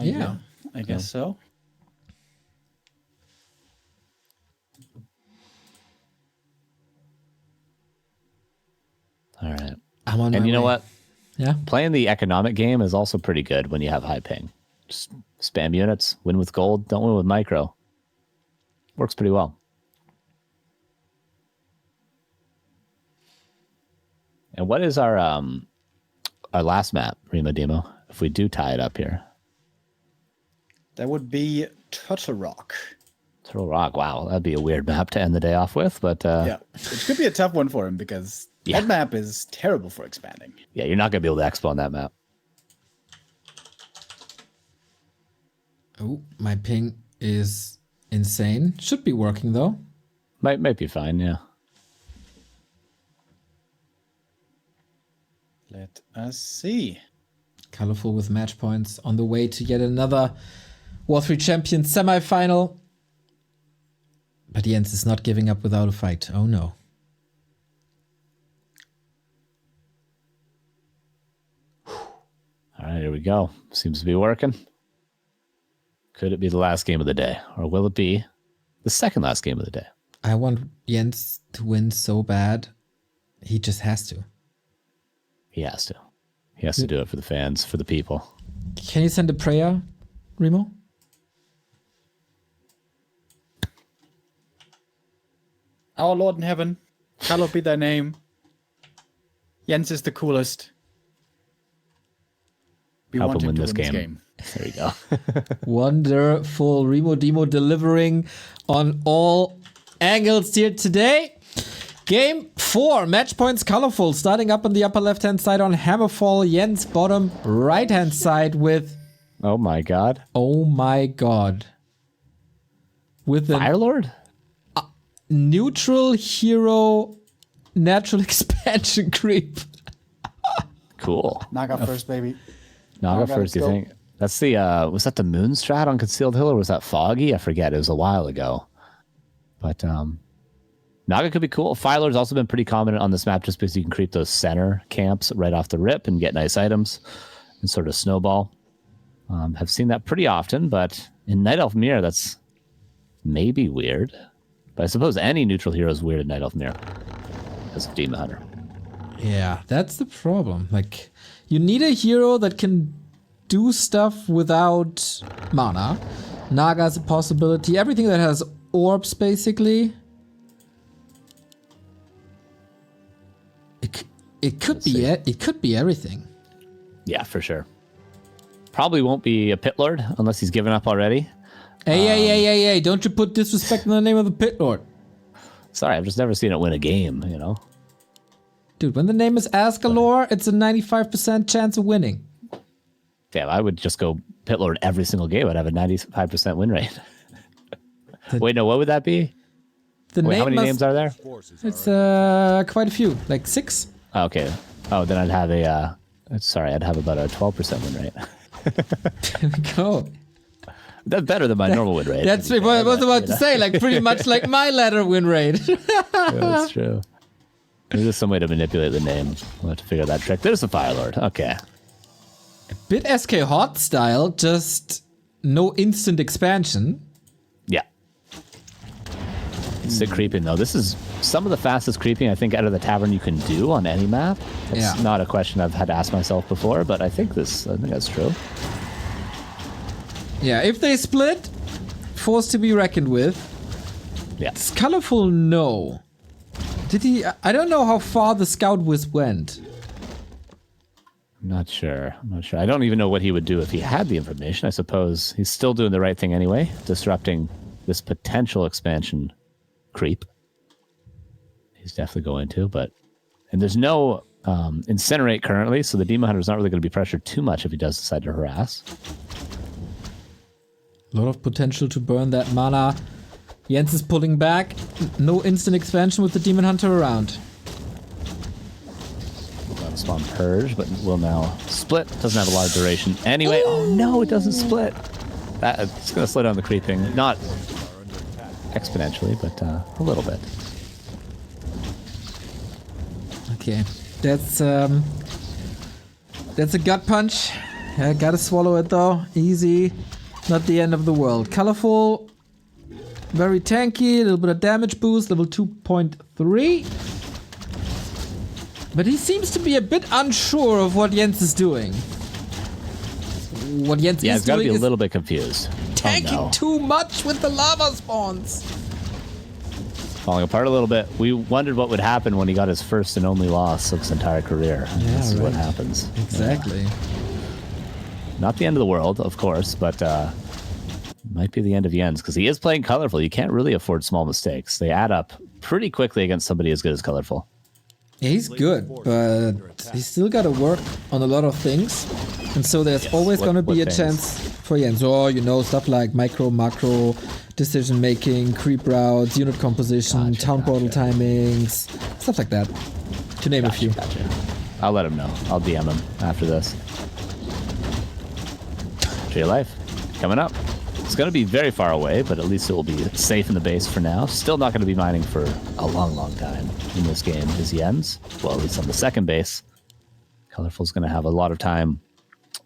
[SPEAKER 4] Yeah, I guess so.
[SPEAKER 1] All right.
[SPEAKER 2] I'm on
[SPEAKER 1] And
[SPEAKER 2] my
[SPEAKER 1] you know
[SPEAKER 2] way.
[SPEAKER 1] what?
[SPEAKER 2] Yeah.
[SPEAKER 1] Playing the economic game is also pretty good when you have high ping. Just spam units, win with gold, don't win with micro. Works pretty well. And what is our last map, Remo Demo, if we do tie it up here?
[SPEAKER 4] That would be Turtle Rock.
[SPEAKER 1] Turtle Rock, wow, that'd be a weird map to end the day off with, but
[SPEAKER 4] Yeah, it could be a tough one for him because
[SPEAKER 1] Yeah.
[SPEAKER 4] that map is terrible for expanding.
[SPEAKER 1] yeah, you're not going to be able to expo on that map.
[SPEAKER 2] Oh, my ping is insane. Should be working though.
[SPEAKER 1] Might be fine, yeah.
[SPEAKER 4] Let us see.
[SPEAKER 2] Colorful with match points on the way to yet another W3Champions semi-final. But Jens is not giving up without a fight. Oh no.
[SPEAKER 1] All right, here we go. Seems to be working. Could it be the last game of the day? Or will it be the second last game of the day?
[SPEAKER 2] I want Jens to win so bad. He just has to.
[SPEAKER 1] He has to. He has to do it for the fans, for the people.
[SPEAKER 2] Can you send a prayer, Remo?
[SPEAKER 4] Our Lord in heaven, hallowed be thy name. Jens is the coolest. We
[SPEAKER 1] Help
[SPEAKER 4] want
[SPEAKER 1] him
[SPEAKER 4] him
[SPEAKER 1] win
[SPEAKER 4] to
[SPEAKER 1] this
[SPEAKER 4] win
[SPEAKER 1] game. There you go.
[SPEAKER 2] Wonderful. Remo Demo delivering on all angles here today. Game 4, match points Colorful, starting up on the upper left-hand side on Hammerfall, Jens bottom right-hand side with,
[SPEAKER 1] Oh my god.
[SPEAKER 2] oh my god, with a
[SPEAKER 1] Firelord?
[SPEAKER 2] neutral hero natural expansion creep.
[SPEAKER 1] Cool.
[SPEAKER 4] Naga first, baby.
[SPEAKER 1] Naga
[SPEAKER 4] Naga,
[SPEAKER 1] first, do you
[SPEAKER 4] let's go.
[SPEAKER 1] think? That's the, was that the Moon Strat on Concealed Hill or was that Foggy? I forget. It was a while ago. But, Naga could be cool. Firelord's also been pretty common on this map just because you can creep those center camps right off the rip and get nice items and sort of snowball. Have seen that pretty often, but in Night Elf Mirror, that's maybe weird. But I suppose any neutral hero is weird in Night Elf Mirror because of Demon Hunter.
[SPEAKER 2] Yeah, that's the problem. Like, you need a hero that can do stuff without mana. Naga's a possibility. Everything that has orbs, basically. It could be it could be everything.
[SPEAKER 1] Yeah, for sure. Probably won't be a Pit Lord unless he's given up already.
[SPEAKER 2] Hey, don't you put disrespect in the name of the Pit Lord.
[SPEAKER 1] Sorry, I've just never seen it win a game, you know?
[SPEAKER 2] Dude, when the name is Ascalor, it's a 95% chance of winning.
[SPEAKER 1] Damn, I would just go Pit Lord every single game. I'd have a 95% win rate. Wait, no, what would that be?
[SPEAKER 2] The
[SPEAKER 1] Wait,
[SPEAKER 2] name
[SPEAKER 1] how many names are there?
[SPEAKER 3] Forces
[SPEAKER 2] It's
[SPEAKER 3] are
[SPEAKER 2] quite a few, like 6.
[SPEAKER 1] Oh, okay. Oh, then I'd have I'd have about a 12% win rate.
[SPEAKER 2] There we go.
[SPEAKER 1] That's better than my normal win rate.
[SPEAKER 2] That's what I was about to say. Like pretty much like my ladder win rate.
[SPEAKER 1] Yeah, that's true. There's just some way to manipulate the name. We'll have to figure that trick. There's the Fire Lord. Okay.
[SPEAKER 2] Bit SK Hot style, just no instant expansion.
[SPEAKER 1] Yeah. Sick creeping though. This is some of the fastest creeping I think out of the tavern you can do on any map. It's not a question I've had to ask myself before, but I think that's true.
[SPEAKER 2] Yeah, if they split, force to be reckoned with.
[SPEAKER 1] Yeah.
[SPEAKER 2] It's colorful, no. Did he? I don't know how far the scout whiz went.
[SPEAKER 1] I'm not sure. I don't even know what he would do if he had the information. I suppose he's still doing the right thing anyway, disrupting this potential expansion creep. He's definitely going to, and there's no incinerate currently, so the Demon Hunter's not really going to be pressured too much if he does decide to harass.
[SPEAKER 2] A lot of potential to burn that mana. Jens is pulling back. No instant expansion with the Demon Hunter around.
[SPEAKER 1] Spawn Purge, but will now split. Doesn't have a lot of duration. Anyway, oh no, it doesn't split. It's going to slow down the creeping. Not exponentially, but a little bit.
[SPEAKER 2] Okay, that's a gut punch. Yeah, gotta swallow it though. Easy. Not the end of the world. Colorful. Very tanky. A little bit of damage boost. Level 2.3. But he seems to be a bit unsure of what Jens is doing. What Jens is doing
[SPEAKER 1] he's got to be a
[SPEAKER 2] is
[SPEAKER 1] little bit confused.
[SPEAKER 2] tanking too much with the lava spawns.
[SPEAKER 1] Falling apart a little bit. We wondered what would happen when he got his first and only loss of his entire career.
[SPEAKER 2] Yeah,
[SPEAKER 1] this is what
[SPEAKER 2] right.
[SPEAKER 1] happens.
[SPEAKER 2] Exactly.
[SPEAKER 1] Yeah. Not the end of the world, of course, but might be the end of Jens because he is playing colorful. You can't really afford small mistakes. They add up pretty quickly against somebody as good as colorful.
[SPEAKER 2] Yeah, he's good, but he's still got to work on a lot of things. And so there's always going to be a
[SPEAKER 1] things?
[SPEAKER 2] chance for Jens. Oh, you know, stuff like micro, macro, decision making, creep routes, unit composition, town portal timings, stuff like that. To name a few.
[SPEAKER 1] Gotcha. I'll let him know. I'll DM him after this. Tree of Life coming up. It's going to be very far away, but at least it will be safe in the base for now. Still not going to be mining for a long, long time in this game is Jens. Well, at least on the second base. Colorful's going to have a lot of time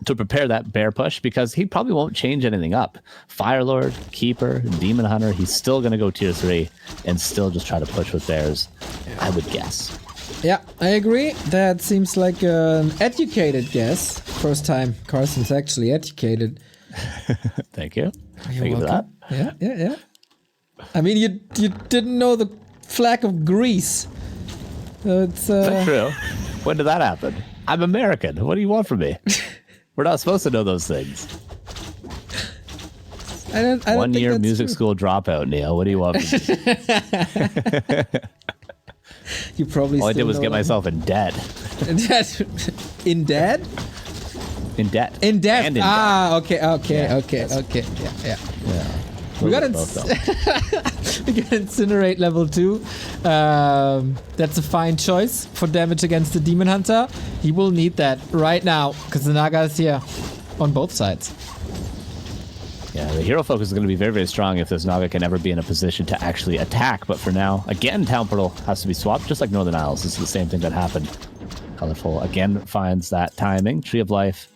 [SPEAKER 1] to prepare that bear push because he probably won't change anything up. Firelord, Keeper, Demon Hunter, he's still going to go tier 3 and still just try to push with bears, I would guess.
[SPEAKER 2] Yeah, I agree. That seems like an educated guess. First time Carson's actually educated.
[SPEAKER 1] Thank you.
[SPEAKER 2] You're
[SPEAKER 1] Thank you for that.
[SPEAKER 2] welcome. Yeah. I mean, you didn't know the flag of Greece. So it's
[SPEAKER 1] That's true. When did that happen? I'm American. What do you want from me? We're not supposed to know those things.
[SPEAKER 2] I don't
[SPEAKER 1] 1
[SPEAKER 2] think
[SPEAKER 1] year
[SPEAKER 2] that's
[SPEAKER 1] music
[SPEAKER 2] true.
[SPEAKER 1] school dropout, Neil. What do you want from me?
[SPEAKER 2] You probably
[SPEAKER 1] All I
[SPEAKER 2] still
[SPEAKER 1] did was
[SPEAKER 2] know
[SPEAKER 1] get
[SPEAKER 2] that.
[SPEAKER 1] myself in debt.
[SPEAKER 2] In debt?
[SPEAKER 1] In debt.
[SPEAKER 2] In debt.
[SPEAKER 1] And in
[SPEAKER 2] Ah,
[SPEAKER 1] debt.
[SPEAKER 2] okay. Yeah.
[SPEAKER 1] Yeah.
[SPEAKER 2] We got
[SPEAKER 1] both, though.
[SPEAKER 2] we got Incinerate level 2. That's a fine choice for damage against the Demon Hunter. He will need that right now because the Naga is here on both sides.
[SPEAKER 1] Yeah, the hero focus is going to be very, very strong if this Naga can ever be in a position to actually attack. But for now, again, Town Portal has to be swapped, just like Northern Isles. This is the same thing that happened. Colorful again finds that timing. Tree of Life.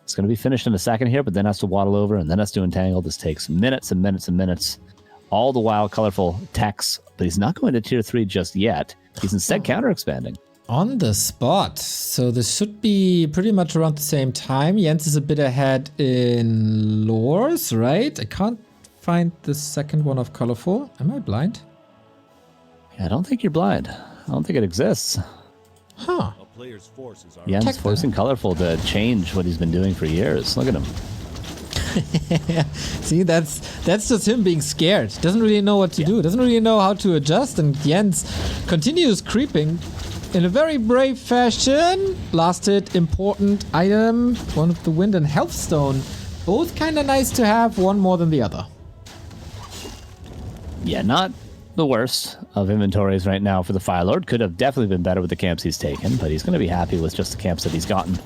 [SPEAKER 1] It's going to be finished in a second here, but then has to waddle over and then has to entangle. This takes minutes and minutes and minutes. All the while, Colorful techs, but he's not going to tier 3 just yet. He's instead counter expanding.
[SPEAKER 2] On the spot. So this should be pretty much around the same time. Jens is a bit ahead in lores, right? I can't find the second one of Colorful. Am I blind?
[SPEAKER 1] Yeah, I don't think you're blind. I don't think it exists.
[SPEAKER 2] Huh.
[SPEAKER 3] A player's forces are
[SPEAKER 1] Jens
[SPEAKER 2] Tech-
[SPEAKER 1] forcing Colorful to change what he's been doing for years. Look at him.
[SPEAKER 2] See, that's just him being scared. Doesn't really know what to do. Doesn't really know how to adjust. And Jens continues creeping in a very brave fashion. Last hit, important item. One of the Wind and Health Stone. Both kind of nice to have. One more than the other.
[SPEAKER 1] Yeah, not the worst of inventories right now for the Fire Lord. Could have definitely been better with the camps he's taken, but he's going to be happy with just the camps that he's gotten.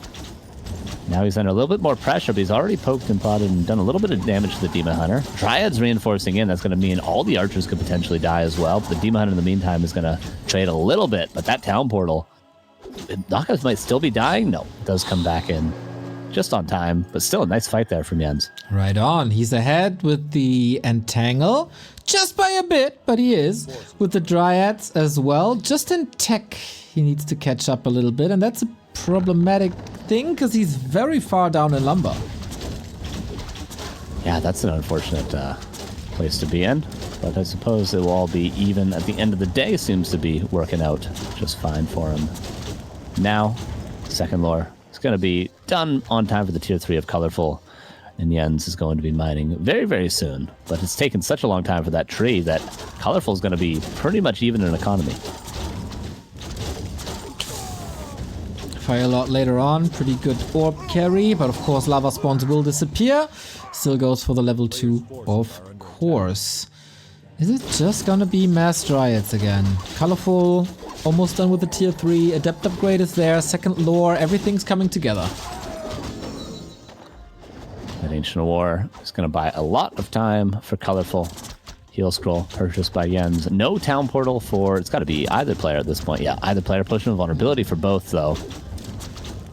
[SPEAKER 1] Now he's under a little bit more pressure, but he's already poked and prodded and done a little bit of damage to the Demon Hunter. Dryad's reinforcing in. That's going to mean all the archers could potentially die as well. But the Demon Hunter in the meantime is going to trade a little bit, but that town portal, knockouts might still be dying. No, it does come back in just on time, but still a nice fight there from Jens.
[SPEAKER 2] Right on. He's ahead with the Entangle, just by a bit, but he is. With the Dryads as well. Just in tech, he needs to catch up a little bit, and that's a problematic thing because he's very far down in lumber.
[SPEAKER 1] Yeah, that's an unfortunate place to be in, but I suppose it will all be even at the end of the day. Seems to be working out just fine for him. Now, second lore is going to be done on time for the tier 3 of Colorful, and Jens is going to be mining very, very soon. But it's taken such a long time for that tree that Colorful is going to be pretty much even in economy.
[SPEAKER 2] Fire Lord later on, pretty good orb carry, but of course lava spawns will disappear. Still goes for the level 2, of course. Is it just gonna be Mass Dryads again? Colorful, almost done with the tier 3, Adept upgrade is there, second lore, everything's coming together.
[SPEAKER 1] That Ancient War is going to buy a lot of time for Colorful. Heal Scroll purchased by Jens. No town portal for, it's got to be either player at this point. Yeah, either player. Potion of Vulnerability for both, though.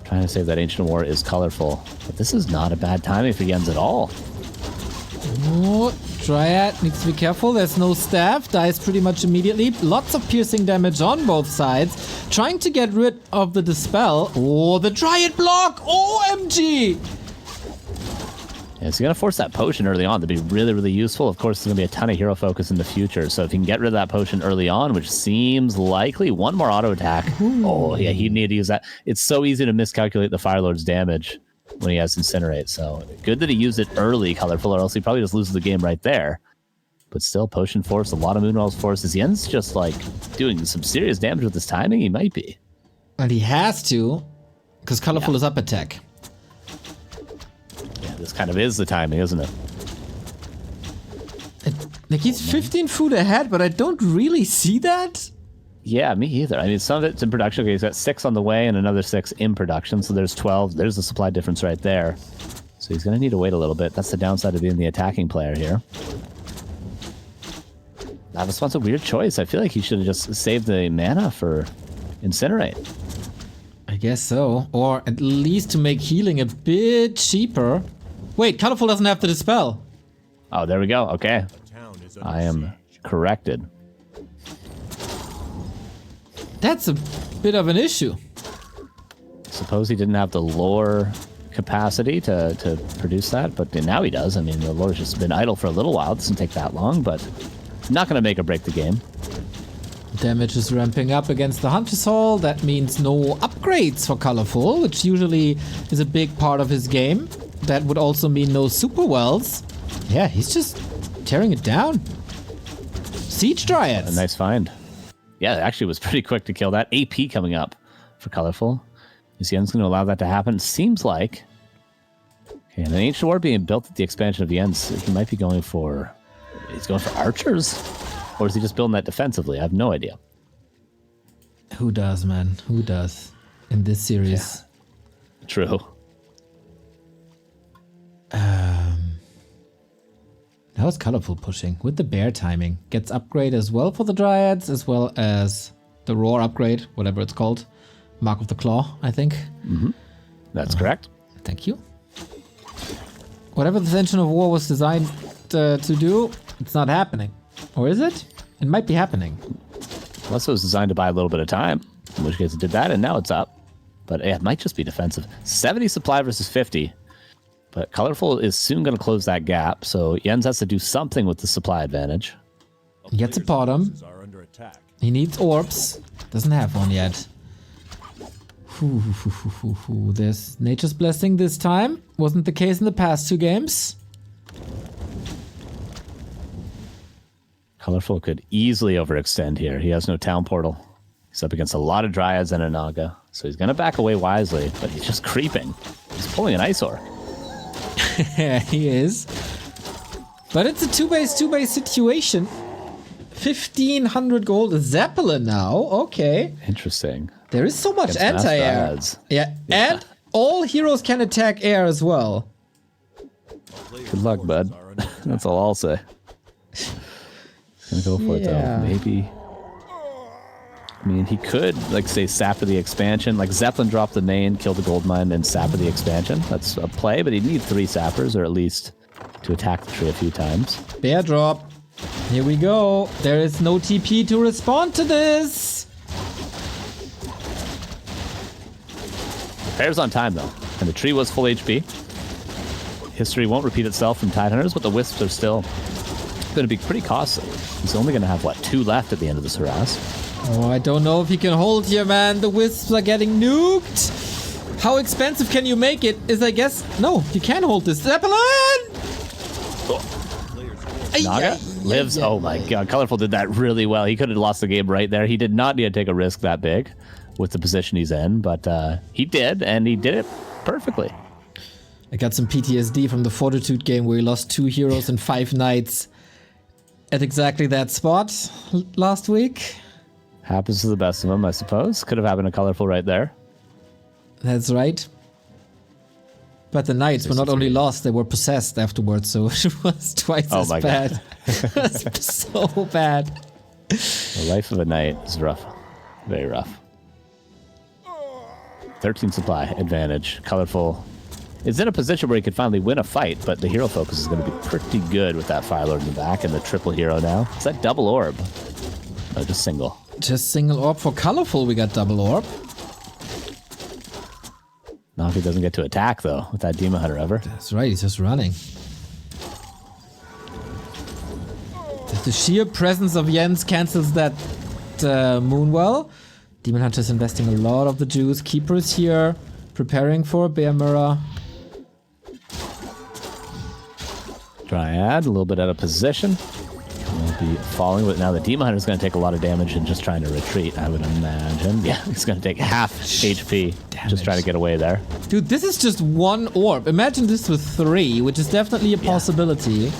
[SPEAKER 1] Trying to save that Ancient War is Colorful. But this is not a bad timing for Jens at all.
[SPEAKER 2] Oh, Dryad needs to be careful. There's no staff. Dies pretty much immediately. Lots of piercing damage on both sides. Trying to get rid of the Dispel. Oh, the Dryad block! OMG!
[SPEAKER 1] Yeah, so you're going to force that potion early on to be really, really useful. Of course, there's going to be a ton of hero focus in the future. So if you can get rid of that potion early on, which seems likely, one more auto attack. Ooh. Oh, yeah, he'd need to use that. It's so easy to miscalculate the Fire Lord's damage when he has Incinerate. So good that he used it early, Colorful, or else he probably just loses the game right there. But still, potion force, a lot of Moonwell's forces. Jens just like doing some serious damage with his timing. He might be.
[SPEAKER 2] And he has to, because Colorful is up attack.
[SPEAKER 1] This kind of is the timing, isn't it?
[SPEAKER 2] Like, he's 15 food ahead, but I don't really see that.
[SPEAKER 1] Yeah, me either. I mean, some of it's in production. Okay, he's got 6 on the way and another 6 in production, so there's 12. There's the supply difference right there. So he's going to need to wait a little bit. That's the downside of being the attacking player here. Now, this one's a weird choice. I feel like he should have just saved the mana for Incinerate.
[SPEAKER 2] I guess so. Or at least to make healing a bit cheaper. Wait, Colorful doesn't have the Dispel.
[SPEAKER 1] Oh, there we go. Okay. I am corrected.
[SPEAKER 2] That's a bit of an issue.
[SPEAKER 1] Suppose he didn't have the lore capacity to produce that, but now he does. I mean, the lore's just been idle for a little while. It doesn't take that long, but not going to make or break the game.
[SPEAKER 2] Damage is ramping up against the Hunter's Hall. That means no upgrades for Colorful, which usually is a big part of his game. That would also mean no super wells. Yeah, he's just tearing it down. Siege Dryads.
[SPEAKER 1] A nice find. Yeah, it actually was pretty quick to kill that. AP coming up for Colorful. Is Jens going to allow that to happen? Seems like. Okay, and an Ancient War being built at the expansion of Jens, he might be going for... He's going for archers? Or is he just building that defensively? I have no idea.
[SPEAKER 2] Who does, man? Who does? In this series.
[SPEAKER 1] Yeah. True.
[SPEAKER 2] Now it's Colorful pushing with the bear timing. Gets upgrade as well for the Dryads, as well as the Roar upgrade, whatever it's called. Mark of the Claw, I think.
[SPEAKER 1] Mm-hmm. That's correct.
[SPEAKER 2] Thank you. Whatever the Tension of War was designed to do, it's not happening. Or is it? It might be happening.
[SPEAKER 1] Unless it was designed to buy a little bit of time, in which case it did that, and now it's up. But yeah, it might just be defensive. 70 supply versus 50. But Colorful is soon going to close that gap, so Jens has to do something with the supply advantage.
[SPEAKER 2] He gets a bottom. He needs orbs. Doesn't have one yet. There's Nature's Blessing this time. Wasn't the case in the past 2 games.
[SPEAKER 1] Colorful could easily overextend here. He has no town portal. He's up against a lot of Dryads and a Naga, so he's going to back away wisely, but he's just creeping. He's pulling an Ice Orc.
[SPEAKER 2] Yeah, he is. But it's a 2-base situation. 1,500 gold. A Zeppelin now. Okay.
[SPEAKER 1] Interesting.
[SPEAKER 2] There is so much
[SPEAKER 1] Against
[SPEAKER 2] anti-air.
[SPEAKER 1] master odds.
[SPEAKER 2] Yeah, and all heroes can attack air as well.
[SPEAKER 1] Good luck, bud. That's all I'll say. Gonna go for it
[SPEAKER 2] Yeah.
[SPEAKER 1] though. Maybe. I mean, he could, like, say, Sapper the expansion. Like, Zeppelin drop the main, kill the gold mine, and Sapper the expansion. That's a play, but he'd need 3 Sappers, or at least to attack the tree a few times.
[SPEAKER 2] Bear drop. Here we go. There is no TP to respond to this.
[SPEAKER 1] Bear's on time, though, and the tree was full HP. History won't repeat itself from Tidehunters, but the Wisps are still going to be pretty costly. He's only going to have, what, 2 left at the end of this harass.
[SPEAKER 2] Oh, I don't know if he can hold here, man. The Wisps are getting nuked. How expensive can you make it? Is, I guess... No, you can hold this. Zeppelin!
[SPEAKER 1] Naga lives. Oh my god, Colorful did that really well. He could have lost the game right there. He did not need to take a risk that big with the position he's in, but he did, and he did it perfectly.
[SPEAKER 2] I got some PTSD from the Fortitude game where he lost 2 heroes and 5 knights at exactly that spot last week.
[SPEAKER 1] Happens to the best of them, I suppose. Could have happened to Colorful right there.
[SPEAKER 2] That's right. But the knights were not only lost, they were possessed afterwards, so it was twice as bad. It was so bad.
[SPEAKER 1] The life of a knight is rough. Very rough. 13 supply advantage. Colorful is in a position where he could finally win a fight, but the hero focus is going to be pretty good with that Fire Lord in the back and the triple hero now. Is that double orb? No, just single.
[SPEAKER 2] Just single orb. For Colorful, we got double orb.
[SPEAKER 1] Not if he doesn't get to attack, though, with that Demon Hunter ever.
[SPEAKER 2] That's right, he's just running. The sheer presence of Jens cancels that Moonwell. Demon Hunter's investing a lot of the juice. Keeper is here, preparing for a Bear Mirror.
[SPEAKER 1] Dryad, a little bit out of position. Will be falling, but now the Demon Hunter is going to take a lot of damage and just trying to retreat, I would imagine. Yeah, he's going to take half HP just trying to get away there.
[SPEAKER 2] Dude, this is just 1 orb. Imagine this with 3, which is definitely a possibility.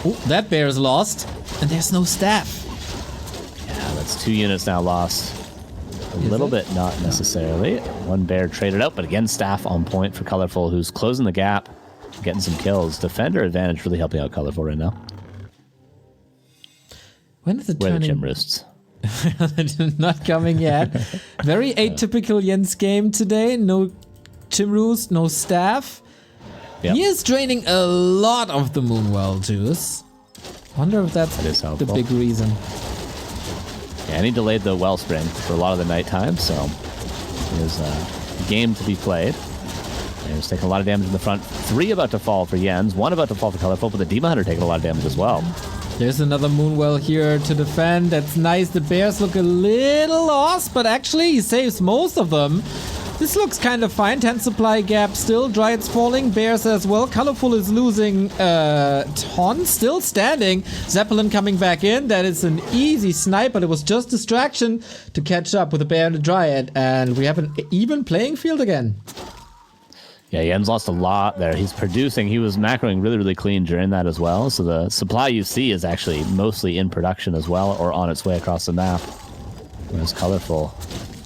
[SPEAKER 2] Oh, that bear is lost, and there's no staff.
[SPEAKER 1] Yeah, that's 2 units now lost. A little bit, not necessarily. 1 bear traded out, but again, staff on point for Colorful, who's closing the gap, getting some kills. Defender advantage really helping out Colorful right now.
[SPEAKER 2] When is it
[SPEAKER 1] Where
[SPEAKER 2] turning?
[SPEAKER 1] the Chim Roosts?
[SPEAKER 2] Not coming yet. Very atypical Jens game today. No Chimroost, no staff.
[SPEAKER 1] Yep.
[SPEAKER 2] He is draining a lot of the Moonwell juice. Wonder if that's
[SPEAKER 1] That is
[SPEAKER 2] the
[SPEAKER 1] helpful.
[SPEAKER 2] big reason.
[SPEAKER 1] Yeah, and he delayed the Wellspring for a lot of the nighttime, so there's a game to be played. And he's taking a lot of damage in the front. 3 about to fall for Jens, 1 about to fall for Colorful, but the Demon Hunter taking a lot of damage as well.
[SPEAKER 2] There's another Moonwell here to defend. That's nice. The bears look a little lost, but actually he saves most of them. This looks kind of fine. 10 supply gap still. Dryads falling. Bears as well. Colorful is losing ton. Still standing. Zeppelin coming back in. That is an easy snipe, but it was just distraction to catch up with the bear and the Dryad. And we have an even playing field again.
[SPEAKER 1] Yeah, Jens lost a lot there. He's producing. He was macroing really, really clean during that as well. So the supply you see is actually mostly in production as well, or on its way across the map. Whereas Colorful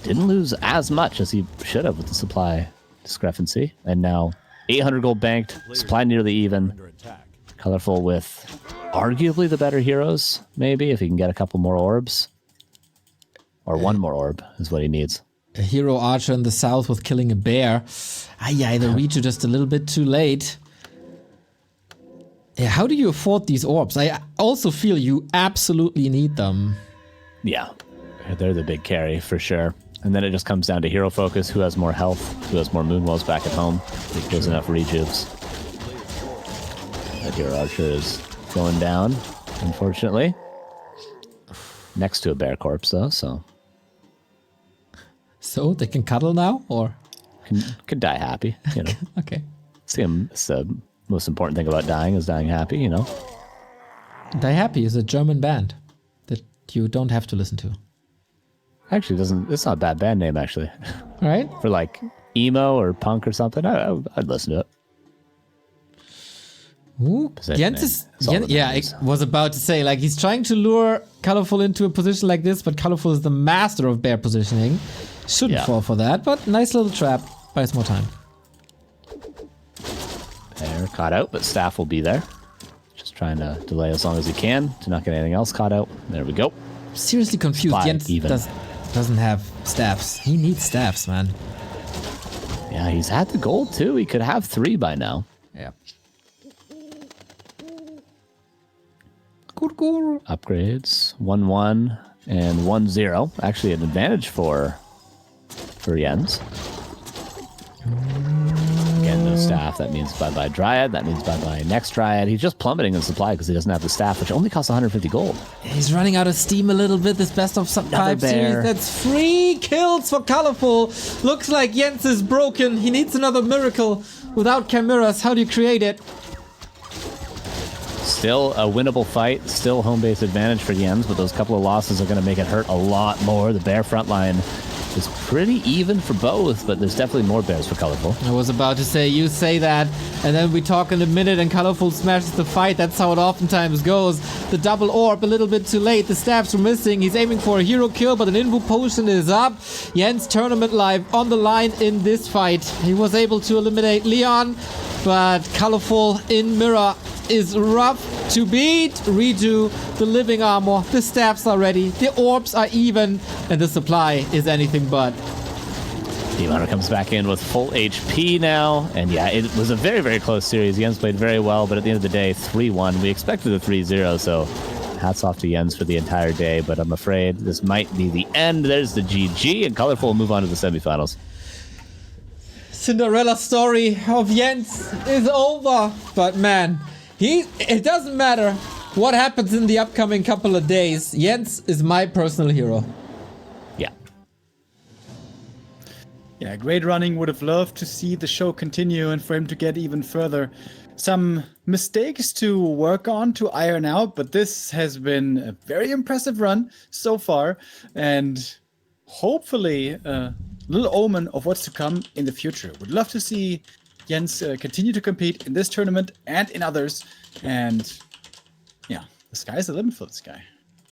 [SPEAKER 1] didn't lose as much as he should have with the supply discrepancy. And now 800 gold banked, supply nearly even.
[SPEAKER 3] Under attack.
[SPEAKER 1] Colorful with arguably the better heroes, maybe, if he can get a couple more orbs. Or 1 more orb is what he needs.
[SPEAKER 2] A hero archer in the south with killing a bear. Yeah, the reach are just a little bit too late. Yeah, how do you afford these orbs? I also feel you absolutely need them.
[SPEAKER 1] Yeah, they're the big carry for sure. And then it just comes down to hero focus, who has more health, who has more Moonwells back at home, who kills enough rejuves. That hero archer is going down, unfortunately. Next to a bear corpse though, so
[SPEAKER 2] So they can cuddle now, or?
[SPEAKER 1] can die happy, you know.
[SPEAKER 2] Okay.
[SPEAKER 1] See him. It's the most important thing about dying is dying happy, you know.
[SPEAKER 2] Die Happy is a German band that you don't have to listen to.
[SPEAKER 1] Actually, it's not a bad band name actually.
[SPEAKER 2] Right?
[SPEAKER 1] For like emo or punk or something, I'd listen to it.
[SPEAKER 2] Ooh,
[SPEAKER 1] Positioning
[SPEAKER 2] Jens is,
[SPEAKER 1] is all that
[SPEAKER 2] yeah, I
[SPEAKER 1] matters.
[SPEAKER 2] was about to say, like, he's trying to lure Colorful into a position like this, but Colorful is the master of bear positioning. Shouldn't
[SPEAKER 1] Yeah.
[SPEAKER 2] fall for that, but nice little trap. Buys more time.
[SPEAKER 1] Bear caught out, but staff will be there. Just trying to delay as long as he can to not get anything else caught out. There we go.
[SPEAKER 2] Seriously confused.
[SPEAKER 1] Spy
[SPEAKER 2] Jens
[SPEAKER 1] even.
[SPEAKER 2] doesn't have staffs. He needs staffs, man.
[SPEAKER 1] Yeah, he's had the gold too. He could have 3 by now.
[SPEAKER 2] Yeah. Good.
[SPEAKER 1] Upgrades 1-1 and 1-0. Actually, an advantage for Jens. Again, no staff. That means bye-bye Dryad. That means bye-bye next Dryad. He's just plummeting in supply because he doesn't have the staff, which only costs 150 gold.
[SPEAKER 2] He's running out of steam a little bit. This best of sub 5 series.
[SPEAKER 1] bear.
[SPEAKER 2] That's 3 kills for Colorful. Looks like Jens is broken. He needs another miracle. Without chimeras, how do you create it?
[SPEAKER 1] Still a winnable fight. Still home base advantage for Jens, but those couple of losses are going to make it hurt a lot more. The bear front line is pretty even for both, but there's definitely more bears for Colorful.
[SPEAKER 2] I was about to say, you say that, and then we talk in a minute and Colorful smashes the fight. That's how it oftentimes goes. The double orb, a little bit too late. The staffs were missing. He's aiming for a hero kill, but an invo potion is up. Jens tournament life on the line in this fight. He was able to eliminate Leon, but Colorful in mirror is rough to beat. Redo the living armor. The staffs are ready. The orbs are even, and the supply is anything but.
[SPEAKER 1] Team Hunter comes back in with full HP now, and yeah, it was a very, very close series. Jens played very well, but at the end of the day, 3-1. We expected a 3-0, so hats off to Jens for the entire day, but I'm afraid this might be the end. There's the GG, and Colorful will move on to the semifinals.
[SPEAKER 2] Cinderella story of Jens is over, but man, it doesn't matter what happens in the upcoming couple of days. Jens is my personal hero.
[SPEAKER 1] Yeah.
[SPEAKER 4] Yeah, great running. Would have loved to see the show continue and for him to get even further. Some mistakes to work on, to iron out, but this has been a very impressive run so far, and hopefully a little omen of what's to come in the future. Would love to see Jens continue to compete in this tournament and in others, and yeah, the sky's the limit for this guy.